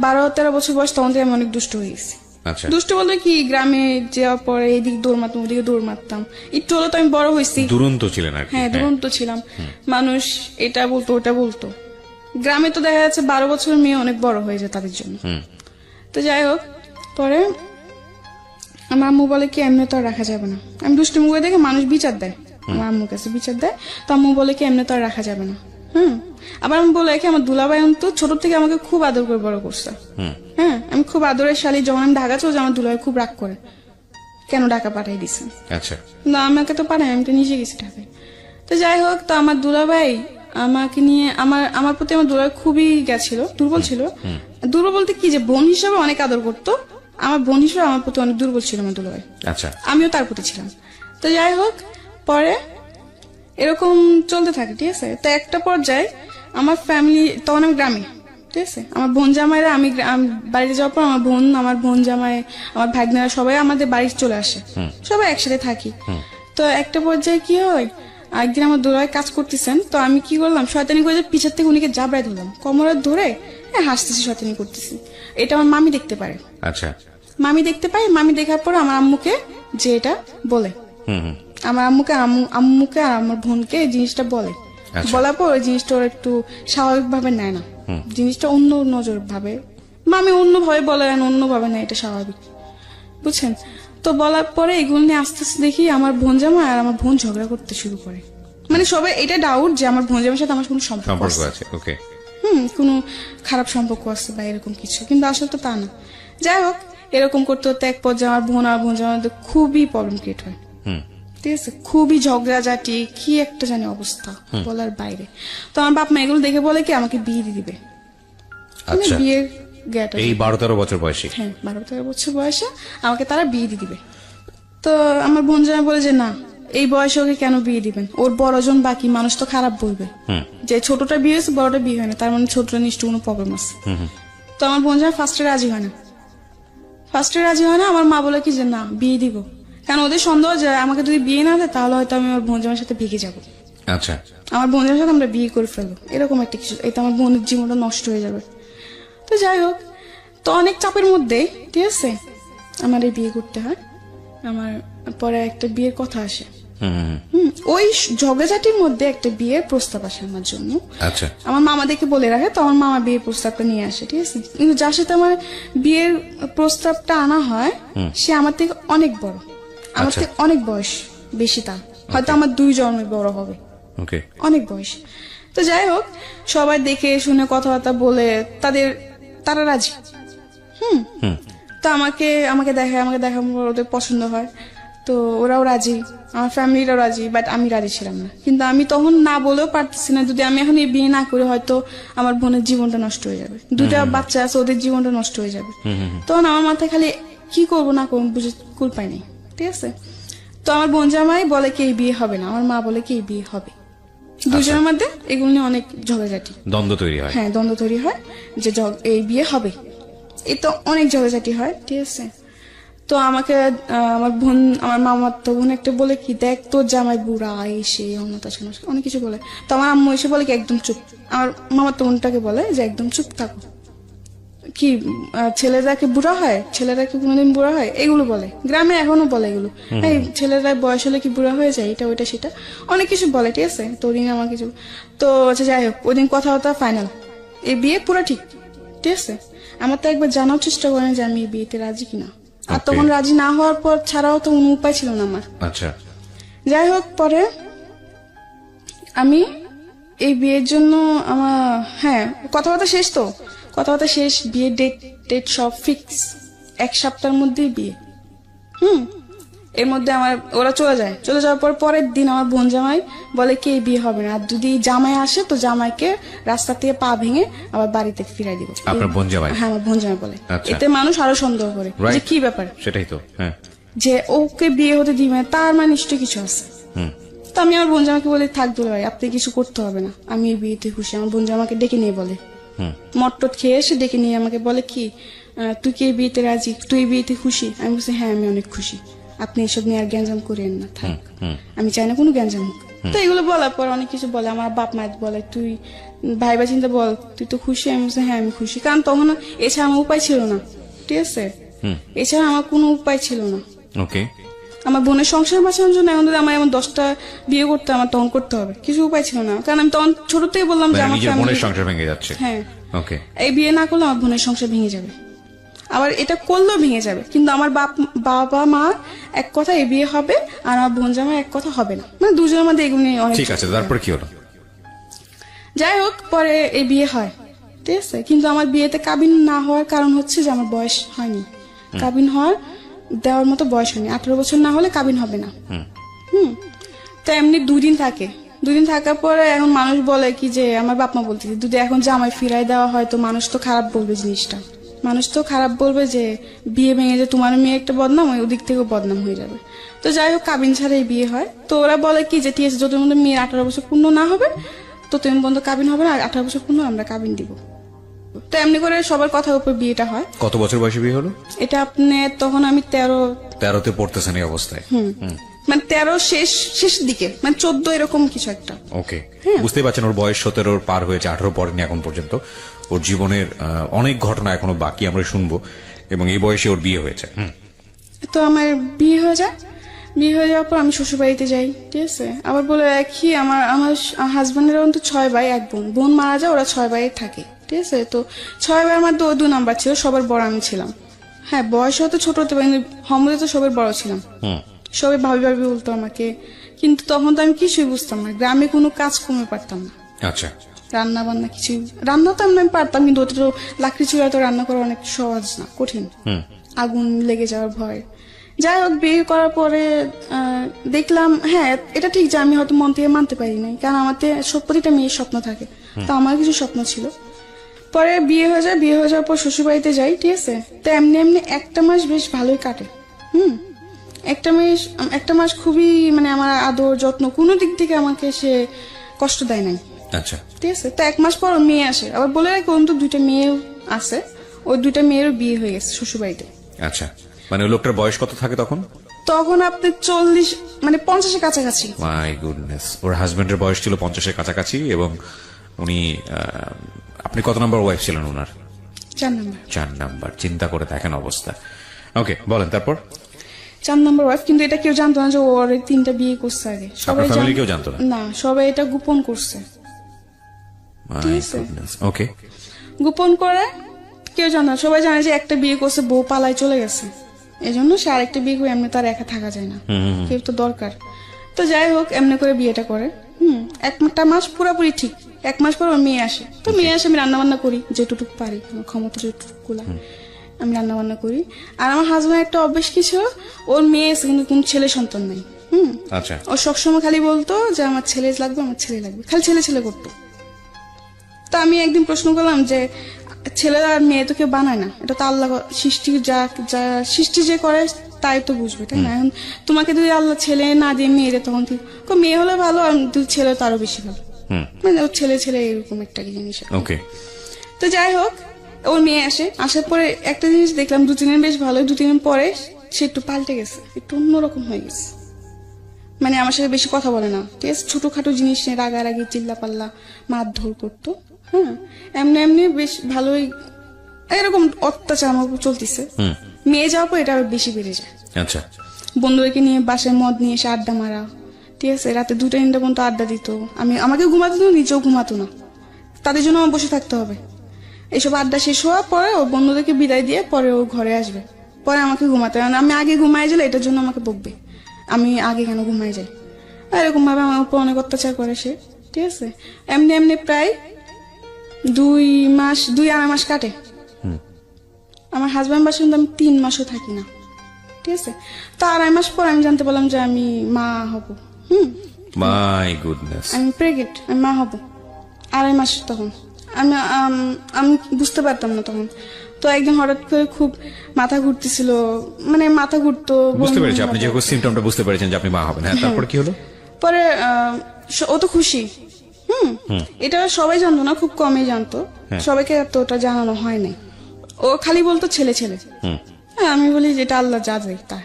12-13 বছর বয়স, তখন থেকে আমি অনেক দুষ্ট হয়ে গেছি। আচ্ছা, দুষ্ট বলতে কি, গ্রামে যাওয়ার পরে এইদিকে দৌড় মারতাম, ওদিকে দৌড় মারতাম, একটু হলো তো আমি বড় হয়েছি। দুরন্ত ছিলেন আর কি? হ্যাঁ, দুরন্ত ছিলাম। মানুষ এটা বলতো ওটা বলতো, গ্রামে তো দেখা যাচ্ছে 12 বছরের মেয়ে অনেক বড় হয়ে যায় তাদের জন্য। তো যাই হোক, পরে আমার আম্মু বলে কি এমনি তো আর রাখা যাবে না, আমি দুষ্টুমি করে দেখে মানুষ বিচার দেয়, আমার আম্মুর কাছে বিচার দেয়। তো আম্মু বলে কি এমনি তো আর রাখা যাবে না। আবার আমি বলে কি আমার দুলাভাই তো ছোট থেকে আমাকে খুব আদর করে বড় করছে। হ্যাঁ, আমি খুব আদরের শালী। যখন আমি ঢাকা চলে যাই, আমার দুলাভাই খুব রাগ করে, কেন ঢাকা পাঠাই দিছে। আচ্ছা, না আমাকে তো পাঠাই, আমি তো নিজে গেছি ঢাকায়। তো যাই হোক, তো আমার দুলাভাই আমাকে নিয়ে, আমার প্রতি আমার দুলাভাই খুবই গেছিল, দুর্বল ছিল। দুর্বল বলতে কি, যে বোন হিসাবে অনেক আদর করতো, আমার বোন হিসেবে আমার প্রতি অনেক দুর্বল ছিল আমার দুলাভাই, আচ্ছা আমিও তার প্রতি ছিলাম। তো যাই হোক, পরে এরকম চলতে থাকে, ঠিক আছে। তো একটা পর্যায়ে আমার ফ্যামিলি, তখন আমি গ্রামে, ঠিক আছে, আমার বোন জামাইরা, আমি বাড়িতে যাওয়ার পর আমার বোন জামাই, আমার ভাগ্নেরা সবাই আমাদের বাড়ি চলে আসে, সবাই একসাথে থাকি। তো একটা পর্যায়ে কি হয়, একদিন আমার দুলাভাই কাজ করতেছেন, তো আমি কি করলাম, শয়তানি করে পিছের থেকে উনিকে জাবড়াই ধরলাম, কোমরে ধরে হাসতেছি, শয়তানি করতেছি। এটা আমার মামি দেখতে পারে। আচ্ছা মামি দেখতে পাই, মামি দেখার পর আমার আম্মুকে যে এটা বলে, হুম আমার আম্মুকে আর আমার বোনকে এই জিনিসটা বলে। আচ্ছা। বলার পর ওই জিনিসটা ওরা একটু স্বাভাবিক ভাবে নেয় না, জিনিসটা অন্য নজর ভাবে, মামি অন্য ভাবে বলে আর অন্য ভাবে নেয়, এটা স্বাভাবিক, বুঝছেন। তো বলার পরে এগুলো নিয়ে আস্তে আস্তে দেখি আমার বোন জামা আর আমার বোন ঝগড়া করতে শুরু করে। মানে সবাই এটা ডাউট যে আমার বোন জামার সাথে আমার কোনো সম্পর্ক সম্পর্ক আছে, আছে, ওকে। কোনো খারাপ সম্পর্ক আছে বা এরকম কিছু, কিন্তু আসলে তো তা না। যাই হোক, এরকম করতে করতে এক পর্যায়ে আমার বোন আর বোন জামার মধ্যে খুবই প্রবলেম ক্রিয়েট হয়, ঠিক আছে, খুবই ঝগড়াঝাটি, কি একটা জানি অবস্থা বলার বাইরে। তো আমার বাপ মা এগুলো দেখে বলে কি আমাকে বিয়ে দিয়ে দিবে, মানে আচ্ছা, বিয়ের গেট, এই 12-13 বছর বয়সী। হ্যাঁ 12-13 বছর বয়সে আমাকে তারা বিয়ে দিয়ে দিবে। তো আমার বোন জামাই বলে যে না, এই বয়সে ওকে কেন বিয়ে দিবেন, ওর বড়জন বাকি, মানুষ তো খারাপ বলবে যে ছোটটা বিয়ে হয়েছে বড়টা বিয়ে হয় না, তার মানে ছোটটা নিশ্চয় কোনো প্রবলেম আছে। তো আমার বোন জামাই ফার্স্টে রাজি হয় না, আমার মা বলে কি যে না, বিয়ে দিব, কারণ ওদের সন্দেহ যে আমাকে যদি বিয়ে না দেয় তাহলে হয়তো আমি আমার বোন জামাইয়ের সাথে ভেগে যাবো, আচ্ছা আমার বোন জামাইয়ের সাথে আমরা বিয়ে করে ফেলবো, এরকম একটা কিছু, এটা আমার বোনের জীবনটা নষ্ট হয়ে যাবে। তো যাই হোক, তো অনেক চাপের মধ্যে, ঠিক আছে, আমার এই বিয়ে করতে হয়। আমার পরে একটা বিয়ের কথা আসে, ওই ঝগড়াঝাটির মধ্যে একটা বিয়ের প্রস্তাব আসে আমার জন্য। আচ্ছা আমার মামা দেখে বলে রাখে, তো আমার মামা বিয়ের প্রস্তাবটা নিয়ে আসে, ঠিক আছে। কিন্তু যার সাথে আমার বিয়ের প্রস্তাবটা আনা হয় সে আমার থেকে অনেক বড়, আমার আচ্ছা। থেকে অনেক বয়স বেশি, তার হয়তো আমার 2 জন্মে বড় হবে, ওকে। অনেক বয়স। তো যাই হোক, সবাই দেখে শুনে কথাবার্তা বলে তারা রাজি। তো আমাকে দেখার পর ওদের পছন্দ হয়, তো ওরাও রাজি, আমার ফ্যামিলিরাও রাজি, বাট আমি রাজি ছিলাম না। কিন্তু আমি তখন না বলেও পারতেছি না, যদি আমি এখন এই বিয়ে না করি হয়তো আমার বোনের জীবনটা নষ্ট হয়ে যাবে, 2টা বাচ্চা আছে, ওদের জীবনটা নষ্ট হয়ে যাবে। তখন আমার মাথায় খালি কি করবো না করবো বুঝে কুল পাই নাই, ঠিক আছে। তো আমার বোন জামাই বলে কি এই বিয়ে হবে না, আমার মা বলে কি এই বিয়ে হবে, দুজনের মধ্যে এগুলো নিয়ে অনেক ঝগড়াঝাটি, দ্বন্দ্ব তৈরি হয়। হ্যাঁ দ্বন্দ্ব তৈরি হয় যে এই বিয়ে হবে, এই তো অনেক ঝগড়াঝাটি হয়, ঠিক আছে। তো আমাকে আমার মামার তো বোন একটা বলে কি, দেখ তোর জামাই বুড়া, এই সেই অন্যতা অনেক কিছু বলে। তো আমার আম্মু এসে বলে কি একদম চুপ, আমার মামার তো বোনটাকে বলে যে একদম চুপ থাকো, কি ছেলেরা কি বুড়া হয়, ছেলেরা কি কোনোদিন বুড়া হয়, এগুলো বলে, গ্রামে এখনো বলে এগুলো, এই ছেলেরা বয়স হলে কি বুড়া হয়ে যায়, এটা ওইটা সেটা অনেক কিছু বলে, ঠিক আছে। তো ওদিন আমার কিছু, তো আচ্ছা যাই হোক, ওই দিন কথাবার্তা ফাইনাল, এই বিয়ে পুরো ঠিক আছে। আমার তো একবার জানার চেষ্টা করেন যে আমি এই বিয়েতে রাজি কিনা, আর তখন রাজি না হওয়ার পর ছাড়াও তো কোনো উপায় ছিল না আমার। আচ্ছা যাই হোক, পরে আমি এই বিয়ের জন্য আমার, হ্যাঁ কথাবার্তা শেষ, বিয়ের ডেট সব ফিক্স, 1 সপ্তাহের মধ্যেই বিয়ে। এর মধ্যে ওরা চলে যাওয়ার পর পরের দিন আমার বোন জামাই বলে কি এই বিয়ে হবে না, আর যদি জামাই আসে তো জামাইকে রাস্তা থেকে পা ভেঙে আবার বাড়িতে ফিরাই দিব। আপনার বোন জামাই? হ্যাঁ আমার বোন জামাই বলে। আচ্ছা। এতে মানুষ আরো সন্দেহ করে যে কি ব্যাপার, সেটাই তো, হ্যাঁ, যে ওকে বিয়ে হতে দিবে, তার মানে নিশ্চয়ই কিছু আছে। তো আমি আমার বোন জামাকে বলি থাক দুলা ভাই, আপনি কিছু করতে হবে না, আমি এই বিয়েতে খুশি। আমার বোন জামাকে ডেকে নিয়ে বলে, মটটট খেয়ে এসে ডেকে নিয়ে আমাকে বলে কি তুই কি এই বিয়েতে রাজি, তুই এই বিয়েতে খুশি? আমি বলছি হ্যাঁ আমি অনেক খুশি, আপনি এসব নিয়ে আর গ্যাঞ্জাম করেন না, থাক, আমি চাই না কোনো গ্যাঞ্জাম হোক। তো এগুলো বলার পর অনেক কিছু বলে, আমার বাপ মা বলে তুই ভাইবা চিন্তা বল, তুই তো খুশি? আমি বলছি হ্যাঁ আমি খুশি, কারণ তখন এছাড়া আমার উপায় ছিল না, ঠিক আছে, এছাড়া আমার কোনো উপায় ছিল না। ওকে, আমার বোনের সংসার বাঁচানোর জন্য এখন যদি আমার এমন 10টা বিয়ে করতে আমার তখন করতে হবে, কিছু উপায় ছিল না, কারণ আমি তখন ছোট থেকে বললাম যে আমার বোনের সংসার ভেঙে যাচ্ছে, হ্যাঁ ওকে, এই বিয়ে না করলে আমার বোনের সংসার ভেঙে যাবে, আবার এটা করলেও ভেঙে যাবে, কিন্তু আমার বাবা মা এক কথা এই বিয়ে হবে আর আমার বোন জামাই এক কথা হবে না, মানে দুজনের মধ্যে এগুলো নিয়ে অনেক। ঠিক আছে, তারপর কি হলো? যাই হোক, পরে এই বিয়ে হয়, ঠিক আছে, কিন্তু আমার বিয়েতে কাবিন না হওয়ার কারণ হচ্ছে যে আমার বয়স হয়নি, কাবিন দেওয়ার মতো বয়স হয়নি, 18 বছর না হলে কাবিন হবে না। তো এমনি 2 দিন থাকে, 2 দিন থাকার পরে এখন মানুষ বলে কি যে আমার বাপ মা বলতেছে যদি এখন জামাই ফিরাই দেওয়া হয় তো মানুষ তো খারাপ বলবে জিনিসটা, মানুষ তো খারাপ বলবে যে বিয়ে ভেঙে যে তোমার মেয়ে একটা বদনাম, ওই ওদিক থেকেও বদনাম হয়ে যাবে। তো যাই হোক, কাবিন ছাড়াই বিয়ে হয়। তো ওরা বলে কি যে ঠিক আছে, যত মধ্যে মেয়ের 18 বছর পূর্ণ না হবে তো তুমি বন্ধু কাবিন হবে না, আর 18 বছর পূর্ণ আমরা কাবিন দিব। তো এমনি করে সবার কথার উপর বিয়েটা হয়। কত বছর বয়সে বিয়ে হলো? এটা আপনি তখন আমি 13তে পড়তেছেন এই অবস্থায়? মানে 13 শেষ দিকে, মানে 14 এরকম কিছু একটা। ওকে, বুঝতেই পারছেন ওর বয়স 17 পার হয়েছে, 18 পড়েনি এখন পর্যন্ত। ওর জীবনের অনেক ঘটনা এখনো বাকি, আমরা শুনবো। এবং এই বয়সে ওর বিয়ে হয়েছে। তো আমার বিয়ে হয়ে যায়। বিয়ে হয়ে যাওয়ার পর আমি শ্বশুর বাড়িতে যাই, ঠিক আছে। আবার বলে রাখি, আমার হাজবেন্ডের অন্তত 6 ভাই 1 বোন। বোন মারা যায়, ওরা 6 ভাই থাকে, ঠিক আছে। তো 6 ভাইয়ের মধ্যে ও 2 নাম্বার ছিল, সবার বড় আমি ছিলাম। হ্যাঁ, বয়স হয়তো ছোট হতে পারি, হমদে তো সবার বড় ছিলাম। সবাই ভাবি ভাবি বলতো আমাকে, কিন্তু তখন তো আমি কিছুই বুঝতাম না, গ্রামে কোনো কাজ কমে পারতাম না। আচ্ছা, রান্না বান্না কিছু, রান্না তো আমি পারতাম, কিন্তু ওটা তো লাকড়ি চুলায় তো রান্না করা অনেক সহজ না, কঠিন। আগুন লেগে যাওয়ার ভয়। যাই হোক, বিয়ে করার পরে দেখলাম, হ্যাঁ এটা ঠিক যে আমি হয়তো মন থেকে মানতে পারি নাই, কারণ আমার প্রতিটা মেয়ের স্বপ্ন থাকে, তো আমার কিছু স্বপ্ন ছিল। পরে বিয়ে হয়ে যায়। বিয়ে হয়ে যাওয়ার পর শ্বশুর বাড়িতে যাই, ঠিক আছে। তো এমনি এমনি 1 মাস বেশ ভালোই কাটে। একটা মাস খুবই, মানে আমার আদর যত্ন কোনো দিক থেকে আমাকে সে কষ্ট দেয় নাই। আচ্ছা, ঠিক আছে। তো 1 মাস পর ওর মেয়ে আসে। আবার বলে রাখি, ওর তো 2টা মেয়েও আছে, ওই 2টা মেয়েরও বিয়ে হয়ে গেছে শ্বশুর বাড়িতে। আচ্ছা, মানে ওই লোকটার বয়স কত থাকে তখন? তখন আপনি 40, মানে 50-এর কাছাকাছি। মাই গুডনেস, ওর হাজবেন্ডের বয়স ছিল 50-এর কাছাকাছি। এবং উনি, আপনি কত নাম্বার ওয়াইফ ছিলেন ওনার? 4 নাম্বার। 4 নাম্বার। চিন্তা করে দেখেন অবস্থা। ওকে, বলেন তারপর। 4 নাম্বার ওয়াইফ, কিন্তু এটা কেউ জানতো না যে ওর 3টা বিয়ে করছে আগে। আপনার ফ্যামিলি কেউ জানতো না? না, সবাই এটা গোপন করছে। My goodness. ওকে, গোপন করে কেউ জানে না, সবাই জানে যে একটা বিয়ে করছে, বউ পালায় চলে গেছে, এজন্য সে আরেকটা বিয়ে করে, এমনি তার একা থাকা যায় না, কেউ তো দরকার। তো যাই হোক, এমনি করে বিয়েটা করে। 1টা মাস পুরোপুরি ঠিক। 1 মাস পর ওর মেয়ে আসে। তো মেয়ে আসে, আমি রান্না বান্না করি যেটুকু পারি, আমার ক্ষমতা যেটুকু আমি রান্না বান্না করি। আর আমার হাজবেন্ড একটা অভ্যেস কি ছিল, ওর মেয়ে এসে কিন্তু কোন ছেলে সন্তান নাই। আচ্ছা, ও সবসময় খালি বলতো যে আমার ছেলে লাগবে, আমার ছেলে লাগবে, খালি ছেলে ছেলে করতো। তো আমি একদিন প্রশ্ন করলাম যে ছেলে আর মেয়ে তো কেউ বানায় না, এটা তো আল্লাহ সৃষ্টি, যা যা সৃষ্টি যে করে তাই তো বুঝবে, তাই না? এখন তোমাকে যদি আল্লাহ ছেলে না দিয়ে মেয়ে দেয়, তখন মেয়ে হলে ভালো, আর ছেলে তো আরো বেশি ভালো। মানে ওর ছেলে ছেলে এরকম একটা জিনিস। ওকে। তো যাই হোক, ওর মেয়ে আসে। আসার পরে একটা জিনিস দেখলাম, 2-3 দিন বেশ ভালো, 2-3 দিন পরে সে একটু পাল্টে গেছে, একটু অন্যরকম হয়ে গেছে। মানে আমার সাথে বেশি কথা বলে না, ঠিক আছে। ছোটখাটো জিনিস নিয়ে রাগারাগি, চিল্লা পাল্লা, মারধর করতো। হ্যাঁ, এমনি এমনি বেশ ভালোই এরকম অত্যাচার আমার উপর চলতেছে। মেয়ে যাওয়ার পর এটা আরো বেশি বেড়ে যায়। আচ্ছা, বন্ধুদেরকে নিয়ে বাসায় মদ নিয়ে এসে আড্ডা মারা, ঠিক আছে। রাতে 2টা-3টা পর্যন্ত আড্ডা দিত। আমাকে ঘুমাতে দিত, নিজেও ঘুমাতো না, তাদের জন্য আমার বসে থাকতে হবে। এইসব আড্ডা শেষ হওয়ার পরে ও বন্ধুদেরকে বিদায় দিয়ে পরে ও ঘরে আসবে, পরে আমাকে ঘুমাতে হবে। আমি আগে ঘুমাই গেলে এটার জন্য আমাকে বকবে, আমি আগে কেন ঘুমাই যাই। এরকম ভাবে আমার উপর অনেক অত্যাচার করে সে, ঠিক আছে। এমনি এমনি প্রায় 2-2.5 মাস কাটে। আমার হাজবেন্ড বাসা কিন্তু আমি 3 মাসও থাকি না, ঠিক আছে। তো 2.5 মাস পর আমি জানতে পারলাম যে আমি মা হব। মাই গুডনেস, আমি প্রেগনেন্ট, আমি মা হব। 2.5 মাস তখন আমি বুঝতে পারতাম না তখন। তো একদিন হঠাৎ করে খুব মাথা ঘুরতেছিল, মানে মাথা ঘুরতো। বুঝতে পেরেছি আপনি যে সিমটমটা বুঝতে পেরেছেন যে আপনি মা হবেন। হ্যাঁ, তারপর কি হলো? পরে ও তো খুশি। এটা সবাই জানতো না, খুব কমই জানতো, সবাইকে তো ওটা জানানো হয় নাই। ও খালি বলতো ছেলে ছেলে। হ্যাঁ, আমি বলি যে এটা আল্লাহ যা যায় তা,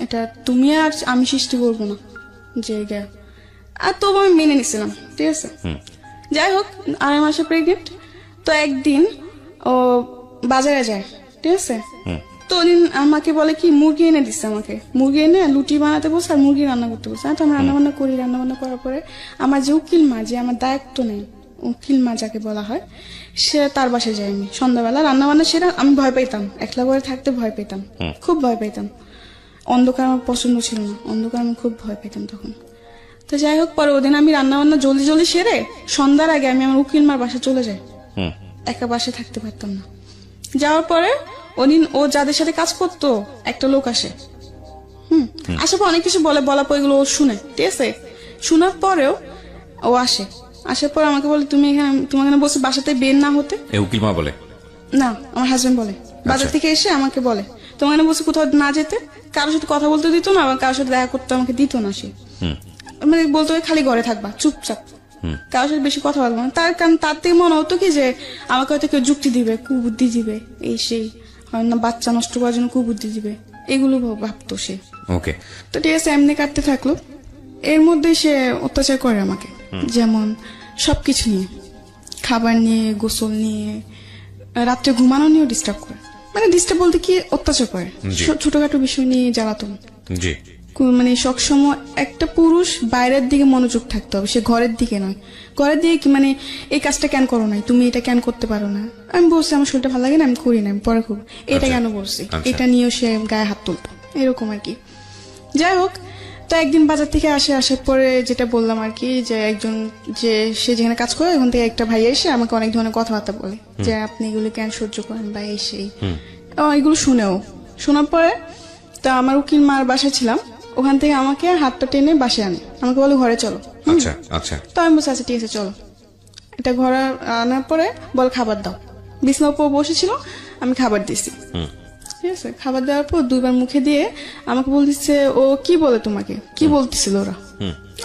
এটা তুমি আর আমি সৃষ্টি করবো না যে। আর তবু আমি মেনে নিছিলাম, ঠিক আছে। যাই হোক, 2.5 মাসে প্রেগনেন্ট। তো একদিন ও বাজারে যায়, ঠিক আছে। তো ওদিন আমাকে বলে কি, মুরগি এনে দিচ্ছে আমাকে। মুরগি এনে লুটি বানাতে বসে আর মুরগি রান্না করতে বসে। তো আমি রান্না বান্না করি। রান্না বান্না করার পরে আমার যে উকিল মা, যে আমার দায়িত্ব নেই, উকিল মা যাকে বলা হয়, সে তার বাসায় যাই। আমি সন্ধ্যাবেলা রান্না বান্না সেটা আমি ভয় পেতাম, একলা করে থাকতে ভয় পেতাম, খুব ভয় পেতাম। অন্ধকার আমার পছন্দ ছিল না, অন্ধকার আমি খুব ভয় পেতাম তখন। তো যাই হোক, পরে ওদিন আমি রান্না বান্না জলদি জলদি সেরে সন্ধ্যার আগে আমি আমার উকিল মার বাসায় চলে যাই। একা বাসায় থাকতে পারতাম না। যাওয়ার পরে ওদিন ও যাদের সাথে কাজ করতো একটা লোক আসে। আসার পর অনেক কিছু বলার পর এগুলো ও শুনে, ঠিক আছে। শোনার পরেও ও আসে। আসার পর আমাকে বলে, তুমি এখানে বসে বাসাতে বের না হতে। উকিল মা বলে? না, আমার হাজবেন্ড বলে, বাজার থেকে এসে আমাকে বলে তোমার বলছে কোথাও না যেতে, কারোর সাথে কথা বলতে দিত না, আবার কারোর সাথে দেখা করতে আমাকে দিত না। সে মানে বলতো খালি ঘরে থাকবা চুপচাপ, কারোর সাথে বেশি কথা বলবো না। তার কারণ তার থেকে মনে হতো কি যে আমাকে হয়তো কেউ যুক্তি দিবে, কুবুদ্ধি দিবে, এই সেই হয় না, বাচ্চা নষ্ট করার জন্য কুবুদ্ধি দিবে, এগুলো ভাবতো সে। ওকে, তো ঠিক আছে, এমনি কাটতে থাকলো। এর মধ্যে সে অত্যাচার করে আমাকে, যেমন সবকিছু নিয়ে, খাবার নিয়ে, গোসল নিয়ে, রাত্রে ঘুমানো নিয়েও ডিস্টার্ব করে। মানে ডিস্টার্ব বলতে কি, অত্যাচার করে, ছোটখাটো বিষয় নিয়ে জ্বালাতন। জি, মানে সবসময় একটা পুরুষ বাইরের দিকে মনোযোগ থাকতে হবে, সে ঘরের দিকে নয়। ঘরের দিকে কি মানে এই কাজটা কেন করো নাই, তুমি এটা কেন করতে পারো না, আমি বলছি আমার শরীরটা ভালো লাগে না, আমি করি না, আমি পরে করবো, এটা কেন বলছি, এটা নিয়েও সে গায়ে হাত তুলতো, এরকম আর কি। যাই হোক, তো একদিন বাজার থেকে আসার পরে যেটা বললাম আর কি, যে একজন যে সে যেখানে কাজ করে ওখান থেকে একটা ভাই এসে আমাকে অনেক ধরনের কথাবার্তা বলে, যে আপনি এগুলো কেন সহ্য করেন বা এই সেই, এগুলো শোনার পরে তো আমার উকিল মার বাসায় ছিলাম, ওখান থেকে আমাকে হাতটা টেনে বাসায় আনে, আমাকে বলে ঘরে চলো। আচ্ছা আচ্ছা, তো আমি বলছি আচ্ছা ঠিক আছে চলো। এটা ঘরে আনার পরে বল খাবার দাও, বিছানার উপর বসেছিল, আমি খাবার দিয়েছি। ঠিক আছে, খাবার দেওয়ার পর 2 বার মুখে দিয়ে আমাকে বলতেছে ও কি বলে তোমাকে, কি বলতেছিল ওরা।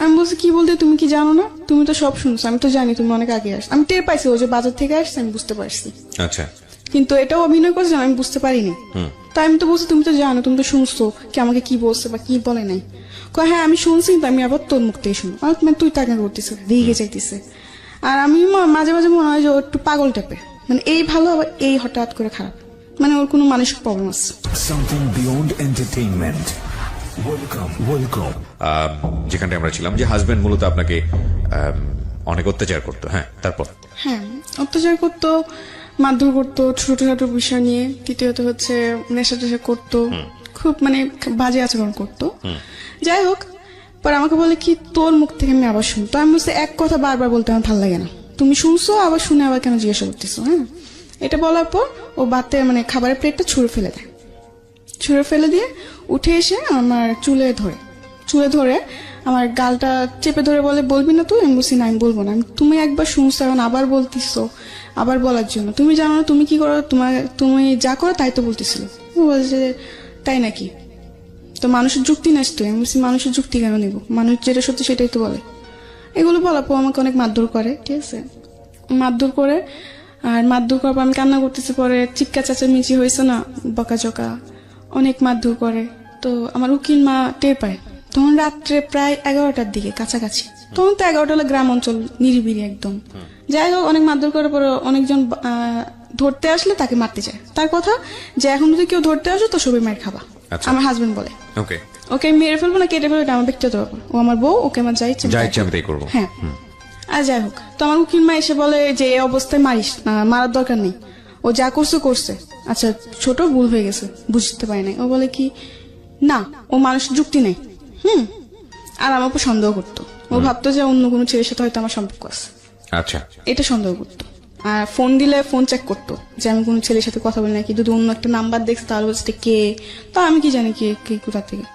আমি বলছি কি বলতে, তুমি কি জানো না, তুমি তো সব শুনছো, আমি তো জানি তুমি অনেক আগে আসছো, আমি টের পাইছি ও যে বাজার থেকে আসছে, আমি বুঝতে পারছি। আচ্ছা, কিন্তু এটাও অভিনয় করছে, আমি বুঝতে পারিনি। তাই আমি তো বলছি তুমি তো জানো, তুমি তো শুনছো কি আমাকে কি বলছে বা কি বলে নাই। হ্যাঁ আমি শুনছি, কিন্তু আমি আবার তোর মুখ থেকে শুনো, আর তুই তাকে করতেছে, রেগে যাইতেছে। আর আমি মাঝে মাঝে মনে হয় যে ও একটু পাগল টাইপের, মানে এই ভালো আবার এই হঠাৎ করে খারাপ, মানে ওর কোনো মানসিক প্রবলেম আছে। Something beyond entertainment. Welcome. যেখানটা আমরা ছিলাম, যে হাজবেন্ড মূলত আপনাকে অনেক অত্যাচার করতো। হ্যাঁ, তারপর? হ্যাঁ, অত্যাচার করতো, মারধর করতো ছোটখাটো বিষয় নিয়ে। তৃতীয়ত হচ্ছে নেশা টেশা করতো, খুব মানে বাজে আচরণ করতো। যাই হোক, পরে আমাকে বলে কি তোর মুখ থেকে আমি আবার শুনতো। আমি বলছি এক কথা বারবার বলতে আমার ভালো লাগে না, তুমি শুনছো আবার শুনে আবার কেন জিজ্ঞাসা করতেছো। হ্যাঁ, এটা বলার পর ও বাতে মানে খাবারের প্লেটটা ছুঁড়ে ফেলে দেয়, ছুঁড়ে ফেলে দিয়ে উঠে এসে আমার চুলে ধরে আমার গালটা চেপে ধরে বলে বলবি না তুই। আমি বলছি না আমি বলবো না, তুমি একবার শুনছো এখন আবার বলতিছো, আবার বলার জন্য, তুমি জানো না তুমি কি করো, তুমি যা করো তাই তো বলতেছিল। ও বলছে তাই নাকি, তো মানুষের যুক্তি নাস তুই। আমি বলছি মানুষের যুক্তি কেন নিব, মানুষ যেটা সত্যি সেটাই তো বলে। এগুলো বলার পর আমাকে অনেক মারধর করে। ঠিক আছে, মারধর করে, আর মারধর করার পর আমি কান্না করতেছি, পরে চিৎকার চেঁচামেচি হয়েছে না, বকাঝকা, অনেক মারধর করে। তো আমার উকিল মা টের পায়, তখন রাত্রে প্রায় 11টার দিকে কাছাকাছি, তখন তো 11টা হলো গ্রাম অঞ্চল, নিরিবিরি একদম। যাই হোক, অনেক মারধর করার পরে অনেকজন ধরতে আসলে তাকে মারতে চায়। তার কথা যে এখন যদি কেউ ধরতে আসো তো সবাই মার খাবা। আমার হাজবেন্ড বলে ওকে মেরে ফেলবো না কেটে ফেলবো, এটা আমার ব্যক্তিগত ব্যাপার, ও আমার বউ, ওকে আমার যাই ইচ্ছে আমি তাই করবো। হ্যাঁ, আর যাই হোক, তো আমার উকিল মা এসে বলে যে এই অবস্থায় মারিস না, মারার দরকার নেই, ও যা করছে, আচ্ছা ছোট ভুল হয়ে গেছে, বুঝতে পারি নাই। ও বলে কি না, ও মানুষের যুক্তি নেই। আর আমার উপর সন্দেহ করতো, ও ভাবতো যে অন্য কোনো ছেলের সাথে হয়তো আমার সম্পর্ক আছে। আচ্ছা, এটা সন্দেহ করতো। আর ফোন দিলে ফোন চেক করতো যে আমি কোনো ছেলের সাথে কথা বলি নাকি, যদি অন্য একটা নাম্বার দেখছে তাহলে বলছে কে, তা আমি কি জানি কে কোথা থেকে,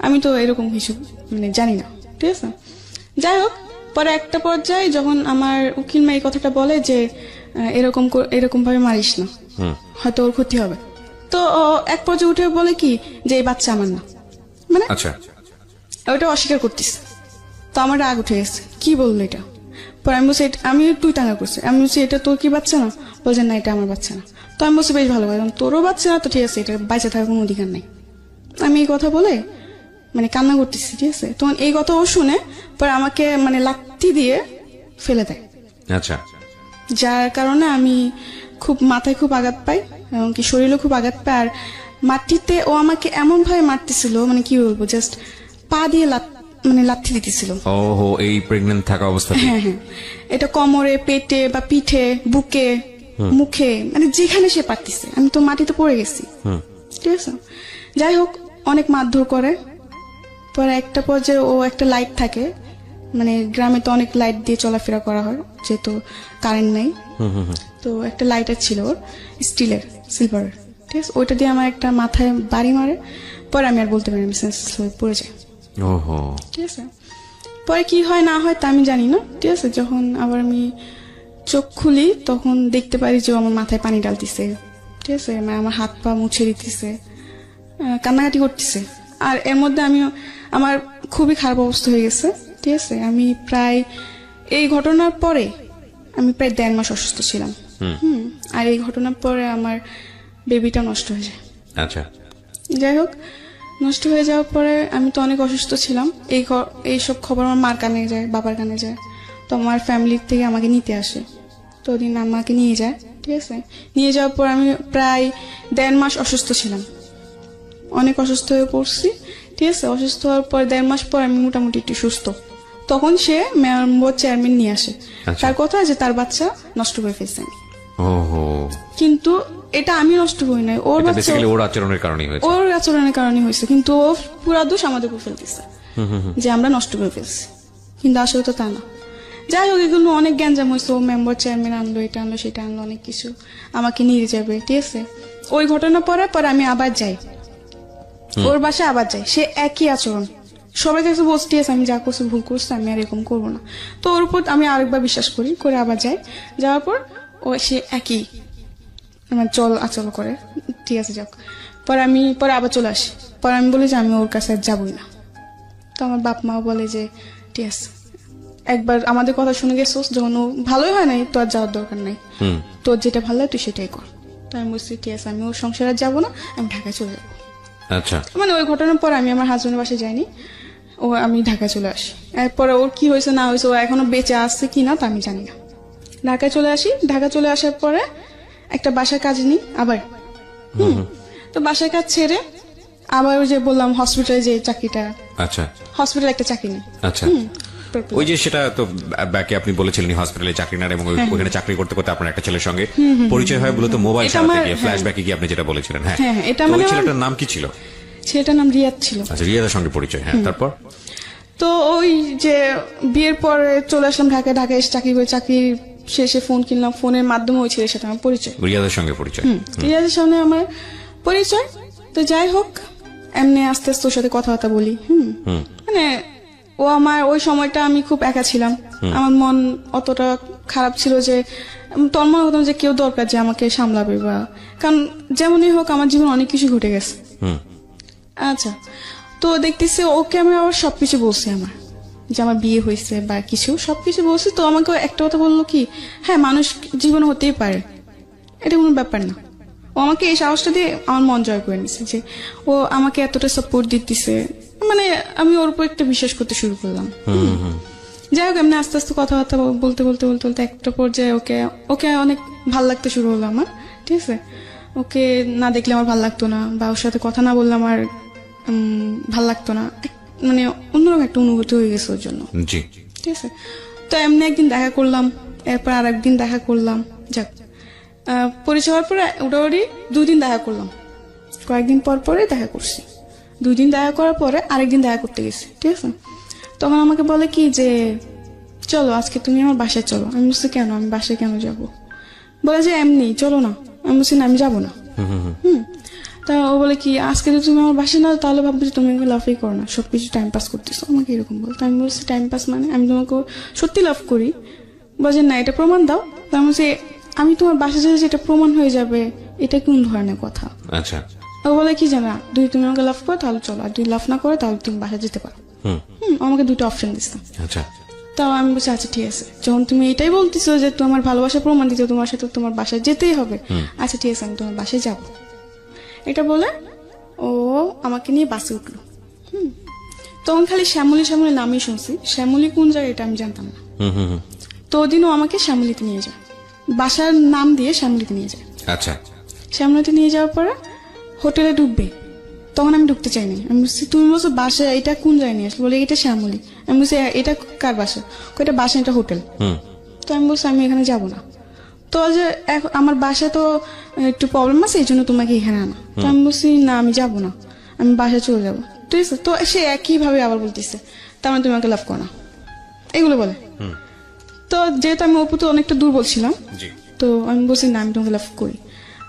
আমি তো এরকম কিছু মানে জানি না। ঠিক আছে, যাই হোক, পরে একটা পর্যায়ে যখন আমার উকিল মা এই কথাটা বলে যে এরকম ভাবে মারিস না, হয়তো ওর ক্ষতি হবে, তো এক পর্যায়ে উঠে বলে কি যে এই বাচ্চা আমার না, মানে আচ্ছা, ওটা অস্বীকার করতিস। তো আমার রাগ উঠে গেছে, কি বললো এটা। পরে আমি বলছি আমি তুই টাঙ্গা করছি, আমি বলছি এটা তোর কি বাচ্চা না, বলছে না এটা আমার বাচ্চা না। তো আমি বলছি বেশ ভালো, তোরও বাচ্চা না তো ঠিক আছে, এটা বাইচে থাকার কোনো অধিকার নাই। আমি এই কথা বলে মানে কান্না করতেছি। ঠিক আছে, তখন এই কথা ও শুনে পরে আমাকে মানে লাথি দিয়ে ফেলে দেয়। আচ্ছা, যার কারণে আমি খুব মাথায় খুব আঘাত পাই, এমনকি শরীরে খুব আঘাত পাই। আর মাটিতে ও আমাকে এমন ভাবে মারতেছিল, মানে কি বলবো, জাস্ট পা দিয়ে লাথি দিতেছিল। ওহো, এই প্রেগন্যান্ট থাকা অবস্থাতে? হ্যাঁ, এটা কোমরে, পেটে বা পিঠে, বুকে, মুখে, মানে যেখানে সে পারতেছে। আমি তো মাটিতে পড়ে গেছি। ঠিক আছে, যাই হোক, অনেক মারধর করে। পরে একটা পর্যায়ে ও একটা লাইট থাকে, মানে গ্রামে তো অনেক লাইট দিয়ে চলাফেরা করা হয় যেহেতু কারেন্ট নাই, তো একটা লাইটার ছিল ওর, স্টিলের, সিলভারের। ঠিক আছে, ওইটা দিয়ে আমার একটা মাথায় বাড়ি মারে। পরে আমি আর বলতে পারি, আমি সেন্সলেস হয়ে পড়ে যাই। ঠিক আছে, পরে কি হয় না হয় তা আমি জানি না। ঠিক আছে, যখন আবার আমি চোখ খুলি তখন দেখতে পারি যে ও আমার মাথায় পানি ডালতেছে, ঠিক আছে, মানে আমার হাত পা মুছে দিতেছে, কান্নাকাটি করতেছে। আর এর মধ্যে আমার খুবই খারাপ অবস্থা হয়ে গেছে, ঠিক আছে। আমি প্রায় এই ঘটনার পরে আমি প্রায় 1.5 মাস অসুস্থ ছিলাম। আর এই ঘটনার পরে আমার বেবিটা নষ্ট হয়ে যায়। আচ্ছা, যাই হোক, নষ্ট হয়ে যাওয়ার পরে আমি তো অনেক অসুস্থ ছিলাম। এইসব খবর আমার মার কানে যায়, বাবার কানে যায়। তো আমার ফ্যামিলির থেকে আমাকে নিতে আসে, তো ওদিন আমাকে নিয়ে যায়, ঠিক আছে। নিয়ে যাওয়ার পর আমি প্রায় 1.5 মাস অসুস্থ ছিলাম, অনেক অসুস্থ হয়ে পড়ছি, ঠিক আছে। অসুস্থ হওয়ার পর 1.5 মাস পর আমি মোটামুটি একটু সুস্থ। তখন সে মেম্বার চেয়ারম্যান নিয়ে আসে, তার কথা যে তার বাচ্চা নষ্ট করে ফেলছে। ওহো, কিন্তু এটা আমি নষ্ট করি নাই, ওর বাচ্চা, বেসিক্যালি ওর আচরণের কারণেই হয়েছে। ওর আচরণের কারণে হয়েছে, কিন্তু ও পুরা দোষ আমাদের উপর ফেলতেছে যে আমরা নষ্ট করে ফেলছি, কিন্তু আসলে তো তা না। যাই হোক, এগুলো অনেক গ্যাঞ্জাম হয়েছে। ও মেম্বার চেয়ারম্যান আনলো, এটা আনলো, সেটা আনলো, অনেক কিছু আমাকে নিয়ে যাবে, ঠিক আছে। ওই ঘটনা পরে আমি আবার যাই ওর বাসায়, আবার যাই, সে একই আচরণ। সবাই কাছে বলছি, ঠিক আছে, আমি যা করছি ভুল করছি, আমি আর এরকম করবো না। তো ওর উপর আমি আরেকবার বিশ্বাস করি, করে আবার যাই। যাওয়ার পর সে একই চল আচল করে, ঠিক আছে, যাক। পরে আবার চলে আসি। পরে আমি বলি যে আমি ওর কাছে আর যাবই না। তো আমার বাপ মাও বলে যে ঠিক আছে, একবার আমাদের কথা শুনে গেছোস, যখন ও ভালোই হয় নাই তো আর যাওয়ার দরকার নাই, তোর যেটা ভালো হয় তুই সেটাই কর। তো আমি বলছি ঠিক আছে, আমি ওর সংসারে যাবো না, আমি ঢাকায় চলে যাবো। আচ্ছা, মানে ওই ঘটনার পর আমি আমার হাজবেন্ডের বাসায় যাইনি, আমি ঢাকায় চলে আসি। এরপরে ওর কি হয়েছে না হয়েছে, ও এখনো বেঁচে আসছে কিনা তা আমি জানি না। ঢাকায় চলে আসি। ঢাকা চলে আসার পরে একটা বাসার কাজ নিই আবার। তো বাসার কাজ ছেড়ে আবার ওই যে বললাম হসপিটালে যে চাকরিটা, আচ্ছা, হসপিটালে একটা চাকরি নেই। আচ্ছা, ওই যে সেটা তো ব্যাকে আপনি বলেছিলেন হসপিটালে চাকরি না, এবং ওখানে চাকরি করতে করতে আপনার একটা ছেলের সঙ্গে পরিচয় হয় মূলত মোবাইল চালাতে গিয়ে, ফ্ল্যাশব্যাকে গিয়ে আপনি যেটা বলেছিলেন। হ্যাঁ, এটা ওই মানে ছেলেটার নাম কি ছিল? ছেলেটার নাম রিয়াদ ছিল। আচ্ছা, রিয়াদের সঙ্গে পরিচয়। হ্যাঁ, তারপর তো ওই যে বিয়ের পরে চলে আসলাম ঢাকায় এসে চাকরি করে, চাকরির শেষে ফোন কিনলাম, ফোনের মাধ্যমে ওই ছেলের সাথে আমার পরিচয়, রিয়াদের সঙ্গে পরিচয়। রিয়াদের সঙ্গে আমার পরিচয়। তো যাই হোক, এমনি আস্তে আস্তে ওর সাথে কথাবার্তা বলি। মানে ও আমার ওই সময়টা আমি খুব একা ছিলাম, আমার মন অতটা খারাপ ছিল যে তোর মনে হতাম যে কেউ দরকার যে আমাকে সামলাবে, বা কারণ যেমনই হোক আমার জীবনে অনেক কিছু ঘটে গেছে। আচ্ছা, তো দেখতেছি ওকে আমি আবার সবকিছু বলছি, আমার যে আমার বিয়ে হয়েছে বা কিছু সবকিছু বলছি। তো আমাকে একটা কথা বললো কি, হ্যাঁ মানুষ জীবন হতেই পারে, এটা কোনো ব্যাপার না। ও আমাকে এই সাহসটা দিয়ে আমার মন জয় করে নিছে যে ও আমাকে এতটা সাপোর্ট দিতেছে, মানে আমি ওর উপর একটা বিশ্বাস করতে শুরু করলাম। যাই হোক, এমনি আস্তে আস্তে কথাবার্তা বলতে বলতে বলতে বলতে একটা পর্যায়ে ওকে অনেক ভাল লাগতে শুরু হলো আমার, ঠিক আছে। ওকে না দেখলে আমার ভাল লাগতো না, বা ওর সাথে কথা না বললে আমার ভাল লাগতো না, মানে অন্যরকম একটা অনুভূতি হয়ে গেছে ওর জন্য, জি, ঠিক আছে। তো এমনি একদিন দেখা করলাম, এরপর আর একদিন দেখা করলাম, যাক পরিচয় হওয়ার পরে ওটাওয়ারি 2 দিন দেখা করলাম, কয়েকদিন পর পরে দেখা করছি। 2 দিন দেখা করার পরে আরেকদিন দেখা করতে গেছি, ঠিক আছে। তখন আমাকে বলে কি যে চলো আজকে তুমি আমার বাসায় চলো। আমি বলছি কেন, আমি বাসায় কেন যাব? বলে যে এমনি চলো না। আমি বলছি না, আমি যাবো না। তা ও বলে কি আজকে যদি তুমি আমার বাসায় না, তাহলে ভাববে যে তুমি আমাকে লাভই করো না, সবকিছু টাইম পাস করতেছো, আমাকে এরকম বলতো। আমি বলছি টাইম পাস মানে আমি তোমাকে সত্যি লাভ করি। বলছে না, এটা প্রমাণ দাও। তার বলছে আমি তোমার বাসায় যেতে এটা প্রমাণ হয়ে যাবে, এটা কোন ধরনের কথা? আচ্ছা, ও বলে কি জানা, দুই তুমি আমাকে লাভ করো তাহলে চলো, আর দুই লাভ না করে তাহলে তুমি বাসায় যেতে পারো। আমাকে 2টা অপশন দিচ্ছিলাম। আচ্ছা, তাও আমি বলছি আচ্ছা ঠিক আছে, যখন তুমি এটাই বলতেছো যে তোমার ভালোবাসা প্রমাণ দিতে তোমার সাথে তোমার বাসায় যেতেই হবে, আচ্ছা ঠিক আছে আমি তোমার বাসায় যাবো। এটা বলে ও আমাকে নিয়ে বাসে উঠলো। তখন খালি শ্যামলী নামই শুনছি, শ্যামলী কোন জায়গায় এটা আমি জানতাম না। তো ওদিনও আমাকে শ্যামলীতে নিয়ে যায়, বাসার নাম দিয়ে শ্যামলীতে নিয়ে যায়। আচ্ছা, শ্যামলীতে নিয়ে যাওয়ার পরে হোটেলে ঢুকবে, তখন আমি ঢুকতে চাইনি। আমি বলছি তুমি বলছো বাসা, এটা কোন জায়গায় নিয়ে আসলো? বলে এটা শ্যামলী। আমি বলছি এটা কার বাসা? এটা বাসা, এটা হোটেল। তো আমি বলছি আমি এখানে যাব না। তো যে আমার বাসায় তো একটু প্রবলেম আছে, এই জন্য তোমাকে এখানে আনা। তো আমি বলছি না, আমি যাব না, আমি বাসায় চলে যাবো, ঠিক আছে। তো সে একই ভাবে আবার বলতেছে তার মানে তুমি আমাকে লাভ করো না, এগুলো বলে। তো যেহেতু আমি অপু তো অনেকটা দুর্বল ছিলাম, তো আমি বলছি না, আমি তোমাকে লাভ করি।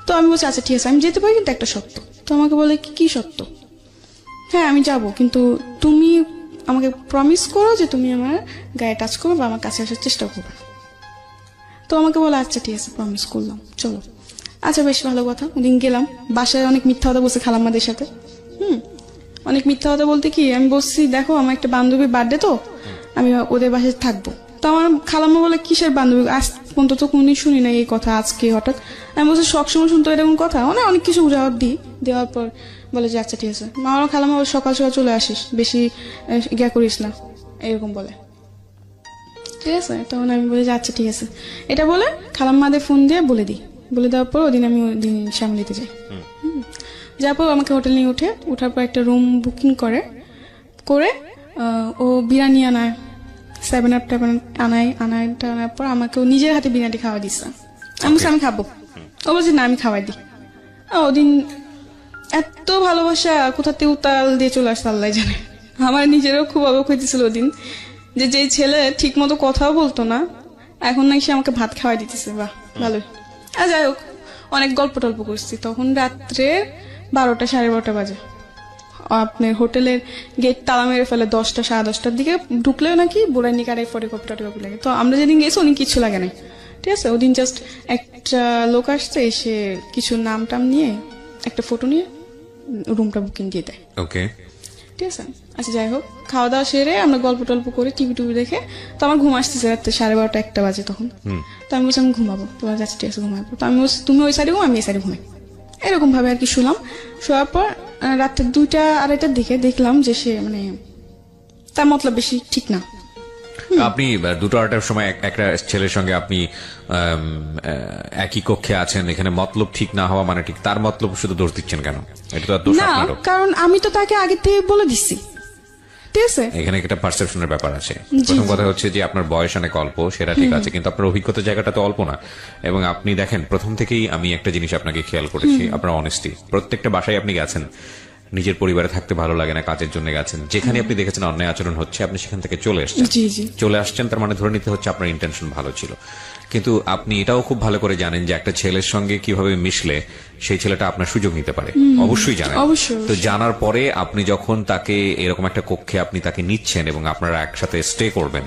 তো আমি বলছি আচ্ছা ঠিক আছে, আমি যেতে পারি, কিন্তু একটা শর্ত। তো আমাকে বলে কি শর্ত? হ্যাঁ আমি যাব, কিন্তু তুমি আমাকে প্রমিস করো যে তুমি আমার গায়ে টাচ করো বা আমার কাছে আসার চেষ্টা করবে। তো আমাকে বলে আচ্ছা ঠিক আছে প্রমিস করলাম চলো। আচ্ছা বেশ ভালো কথা। ওদিন গেলাম, বাসায় অনেক মিথ্যা কথা বলছে খালাম্মাদের সাথে। অনেক মিথ্যা কথা বলতে কি, আমি বলছি দেখো আমার একটা বান্ধবীর বার্থডে তো আমি ওদের বাসায় থাকবো। তো আমার খালাম্মা বলে কিসের বান্ধবী, আজ পর্যন্ত তো কোনদিন শুনি না এই কথা, আজকে হঠাৎ। আমি বলছি সবসময় শুনতো এরকম কথা, অনেক কিছু জবাব দিই। দেওয়ার পর বলে যে আচ্ছা ঠিক আছে। আমার খালাম্মা সকাল সকাল চলে আসিস, বেশি ইয়া করিস না, এরকম বলে। ঠিক আছে, তখন আমি বলি যে আচ্ছা ঠিক আছে। এটা বলে খালাম্মাদের ফোন দিয়ে বলে দিই। বলে দেওয়ার পর ওদিন আমি ওদিন সামলিতে যাই। যাওয়ার পর আমাকে হোটেল নিয়ে উঠার পর একটা রুম বুকিং করে ও বিরিয়ানি আনায়, 7 আপ আনার পর আমাকে ও নিজের হাতে বিরিয়ানি খাওয়া দিচ্ছে। আমি বলছি আমি খাবো। ও বলছে না আমি খাওয়াই দিই। ওদিন এত ভালোবাসা কোথাতে উতাল দিয়ে চলে আসতো আল্লাহ জানে। আমার নিজেরও খুব অবাক হইতেছিল ওদিন, যে ছেলে ঠিক মতো কথাও বলতো না এখন নাকি সে আমাকে ভাত খাওয়াই দিতেছে। বাহ ভালোই। আর যাই হোক, অনেক গল্প টল্প করছি। তখন রাত্রে 12টা 12:30 বাজে। আপনার হোটেলের গেট তালা মেরে ফেলে 10টা 10:30টার দিকে। ঢুকলেও নাকি বোরানি কারে ফটোকপি লাগে। তো আমরা যেদিন গেছি উনি কিছু লাগে নাই। ঠিক আছে, ওদিন জাস্ট একটা লোক আসছে, এসে কিছু নাম টাম নিয়ে একটা ফটো নিয়ে রুমটা বুকিং দিয়ে দেয়। ওকে, ঠিক আছে। আচ্ছা যাই হোক, খাওয়া দাওয়া সেরে আমরা গল্প টল্প করে টিভি দেখে, তো আমার ঘুম আসতেছে রাত্রে 12:30 1টা বাজে তখন। তো আমি বলছি আমি ঘুমাবো। তোমার কাছে ঠিক আছে ঘুমাবো। তো আমি বলছি তুমি ওই সাইডে ঘুম, আমি এই সাইডে ঘুমাই। এরকম ভাবে আর কি শুলাম। শোয়ার পর রাত্রে 2টা 2:30টার দিকে দেখলাম যে সে মানে তার মতলব বেশি ঠিক না। আপনি 2টা-2টার সময় একটা ছেলের সঙ্গে আপনি একই কক্ষে আছেন, এখানে মতলব ঠিক না হওয়া মানে ঠিক তার মতলব শুধু দোষ দিচ্ছেন কেন? এটা তো আর দোষ না, আপনারও। কারণ আমি তো তাকে আগে থেকে বলে দিচ্ছি। ঠিক আছে, এখানে একটা পারসেপশনের ব্যাপার আছে। প্রথম কথা হচ্ছে যে আপনার বয়স অনেক অল্প, সেটা ঠিক আছে, কিন্তু আপনার অভিজ্ঞতা জায়গাটা তো অল্প না। এবং আপনি দেখেন প্রথম থেকেই আমি একটা জিনিস আপনাকে খেয়াল করেছি, আপনার অনেস্টি। প্রত্যেকটা বাসায় আপনি গেছেন, নিজের পরিবারে থাকতে ভালো লাগে না, কাজের জন্য গেছেন, যেখানে আপনি দেখেছেন অন্যায় আচরণ হচ্ছে আপনি সেখান থেকে চলে এসেছেন। চলে আসছেন তার মানে ধরে নিতে হচ্ছে আপনার ইন্টেনশন ভালো ছিল। কিন্তু আপনি এটাও খুব ভালো করে জানেন যে একটা ছেলের সঙ্গে কিভাবে মিশলে সেই ছেলেটা আপনার সুযোগ নিতে পারে, অবশ্যই জানেন। তো জানার পরে আপনি যখন তাকে এরকম একটা কক্ষে আপনি তাকে নিচ্ছেন এবং আপনারা একসাথে স্টে করবেন,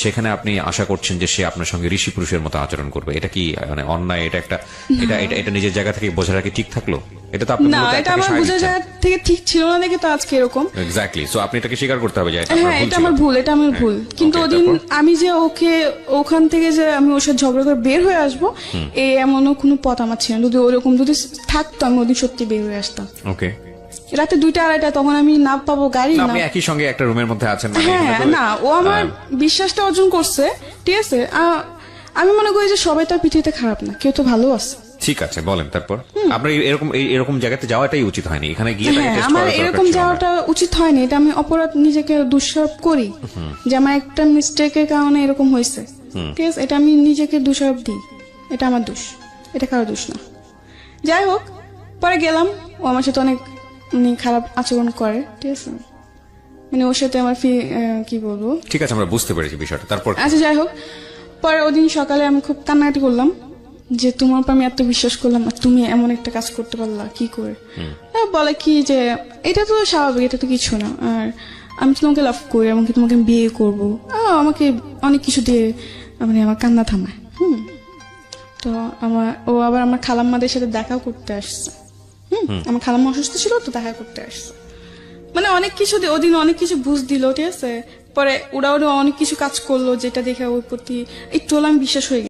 সেখানে আপনি আশা করছেন যে সে আপনার সঙ্গে ঋষি পুরুষের মতো আচরণ করবে। এটা কি মানে অন্যায়? এটা নিজের জায়গা থেকে বোঝার কি ঠিক থাকলো? এটা তো আপনি না, এটা আমার বোঝার জায়গা থেকে ঠিক ছিল না দেখে তো আজকে এরকম। এক্স্যাক্টলি। সো আপনি এটাকে স্বীকার করতে হবে যে এটা আমার ভুল, এটা আমার ভুল। কিন্তু ওদিন আমি যে ওখান থেকে যে আমি ওর সাথে ঝগড়া করে বের হয়ে আসবো এমনও কোনো পথ আমার ছিল না। যদি ওরকম যদি থাকতো আমি ওদিন সত্যি বের হয়ে আসতাম। ওকে, রাতে 2টা 2:30 তখন আমি না পাবো গাড়ি না। আপনি একই সঙ্গে একটা রুমের মধ্যে আছেন। হ্যাঁ, না ও আমার বিশ্বাসটা অর্জন করছে। ঠিক আছে, আমি মনে করি যে সবাই তার পৃথিবীতে খারাপ না, কেউ তো ভালো আছে। ঠিক আছে, বলেন তারপর। আপনার এরকম জায়গাতে যাওয়াটাই উচিত হয়নি, এখানে গিয়ে আমার এরকম যাওয়াটা উচিত হয়নি। এটা আমি অপরাধ নিজেকে দোষারোপ করি যে আমার একটা মিস্টেকের কারণে এরকম হয়েছে। ঠিক আছে, এটা আমি নিজেকে দোষারোপ দিই, এটা আমার দোষ, এটা কারো দোষ না। যাই হোক, পরে গেলাম, ও আমার সাথে অনেক খারাপ আচরণ করে। ঠিক আছে, মানে ওর সাথে আমার কি বলবো। ঠিক আছে, আমরা বুঝতে পেরেছি বিষয়টা। তারপর আচ্ছা যাই হোক, পরে ওদিন সকালে আমি খুব কান্নাকাটি করলাম যে তোমার উপর আমি এত বিশ্বাস করলাম আর তুমি এমন একটা কাজ করতে পারলা কি করে। বলে কি যে এটা তো স্বাভাবিক, এটা তো কিছু না, আর আমি তোমাকে লাভ করি, এমনকি তোমাকে বিয়ে করবো। আমাকে অনেক কিছু দিয়ে মানে আমার কান্না থামায়। তো ও আবার আমার খালাম্মাদের সাথে দেখা করতে আসছে। আমার খালাম্মা অসুস্থ ছিল তো দেখা করতে আসছে। মানে অনেক কিছু ওদিন অনেক কিছু বুঝ দিল। ঠিক আছে, পরে ওরা অনেক কিছু কাজ করলো যেটা দেখে ওর প্রতি একটু হলে আমি বিশ্বাস হয়ে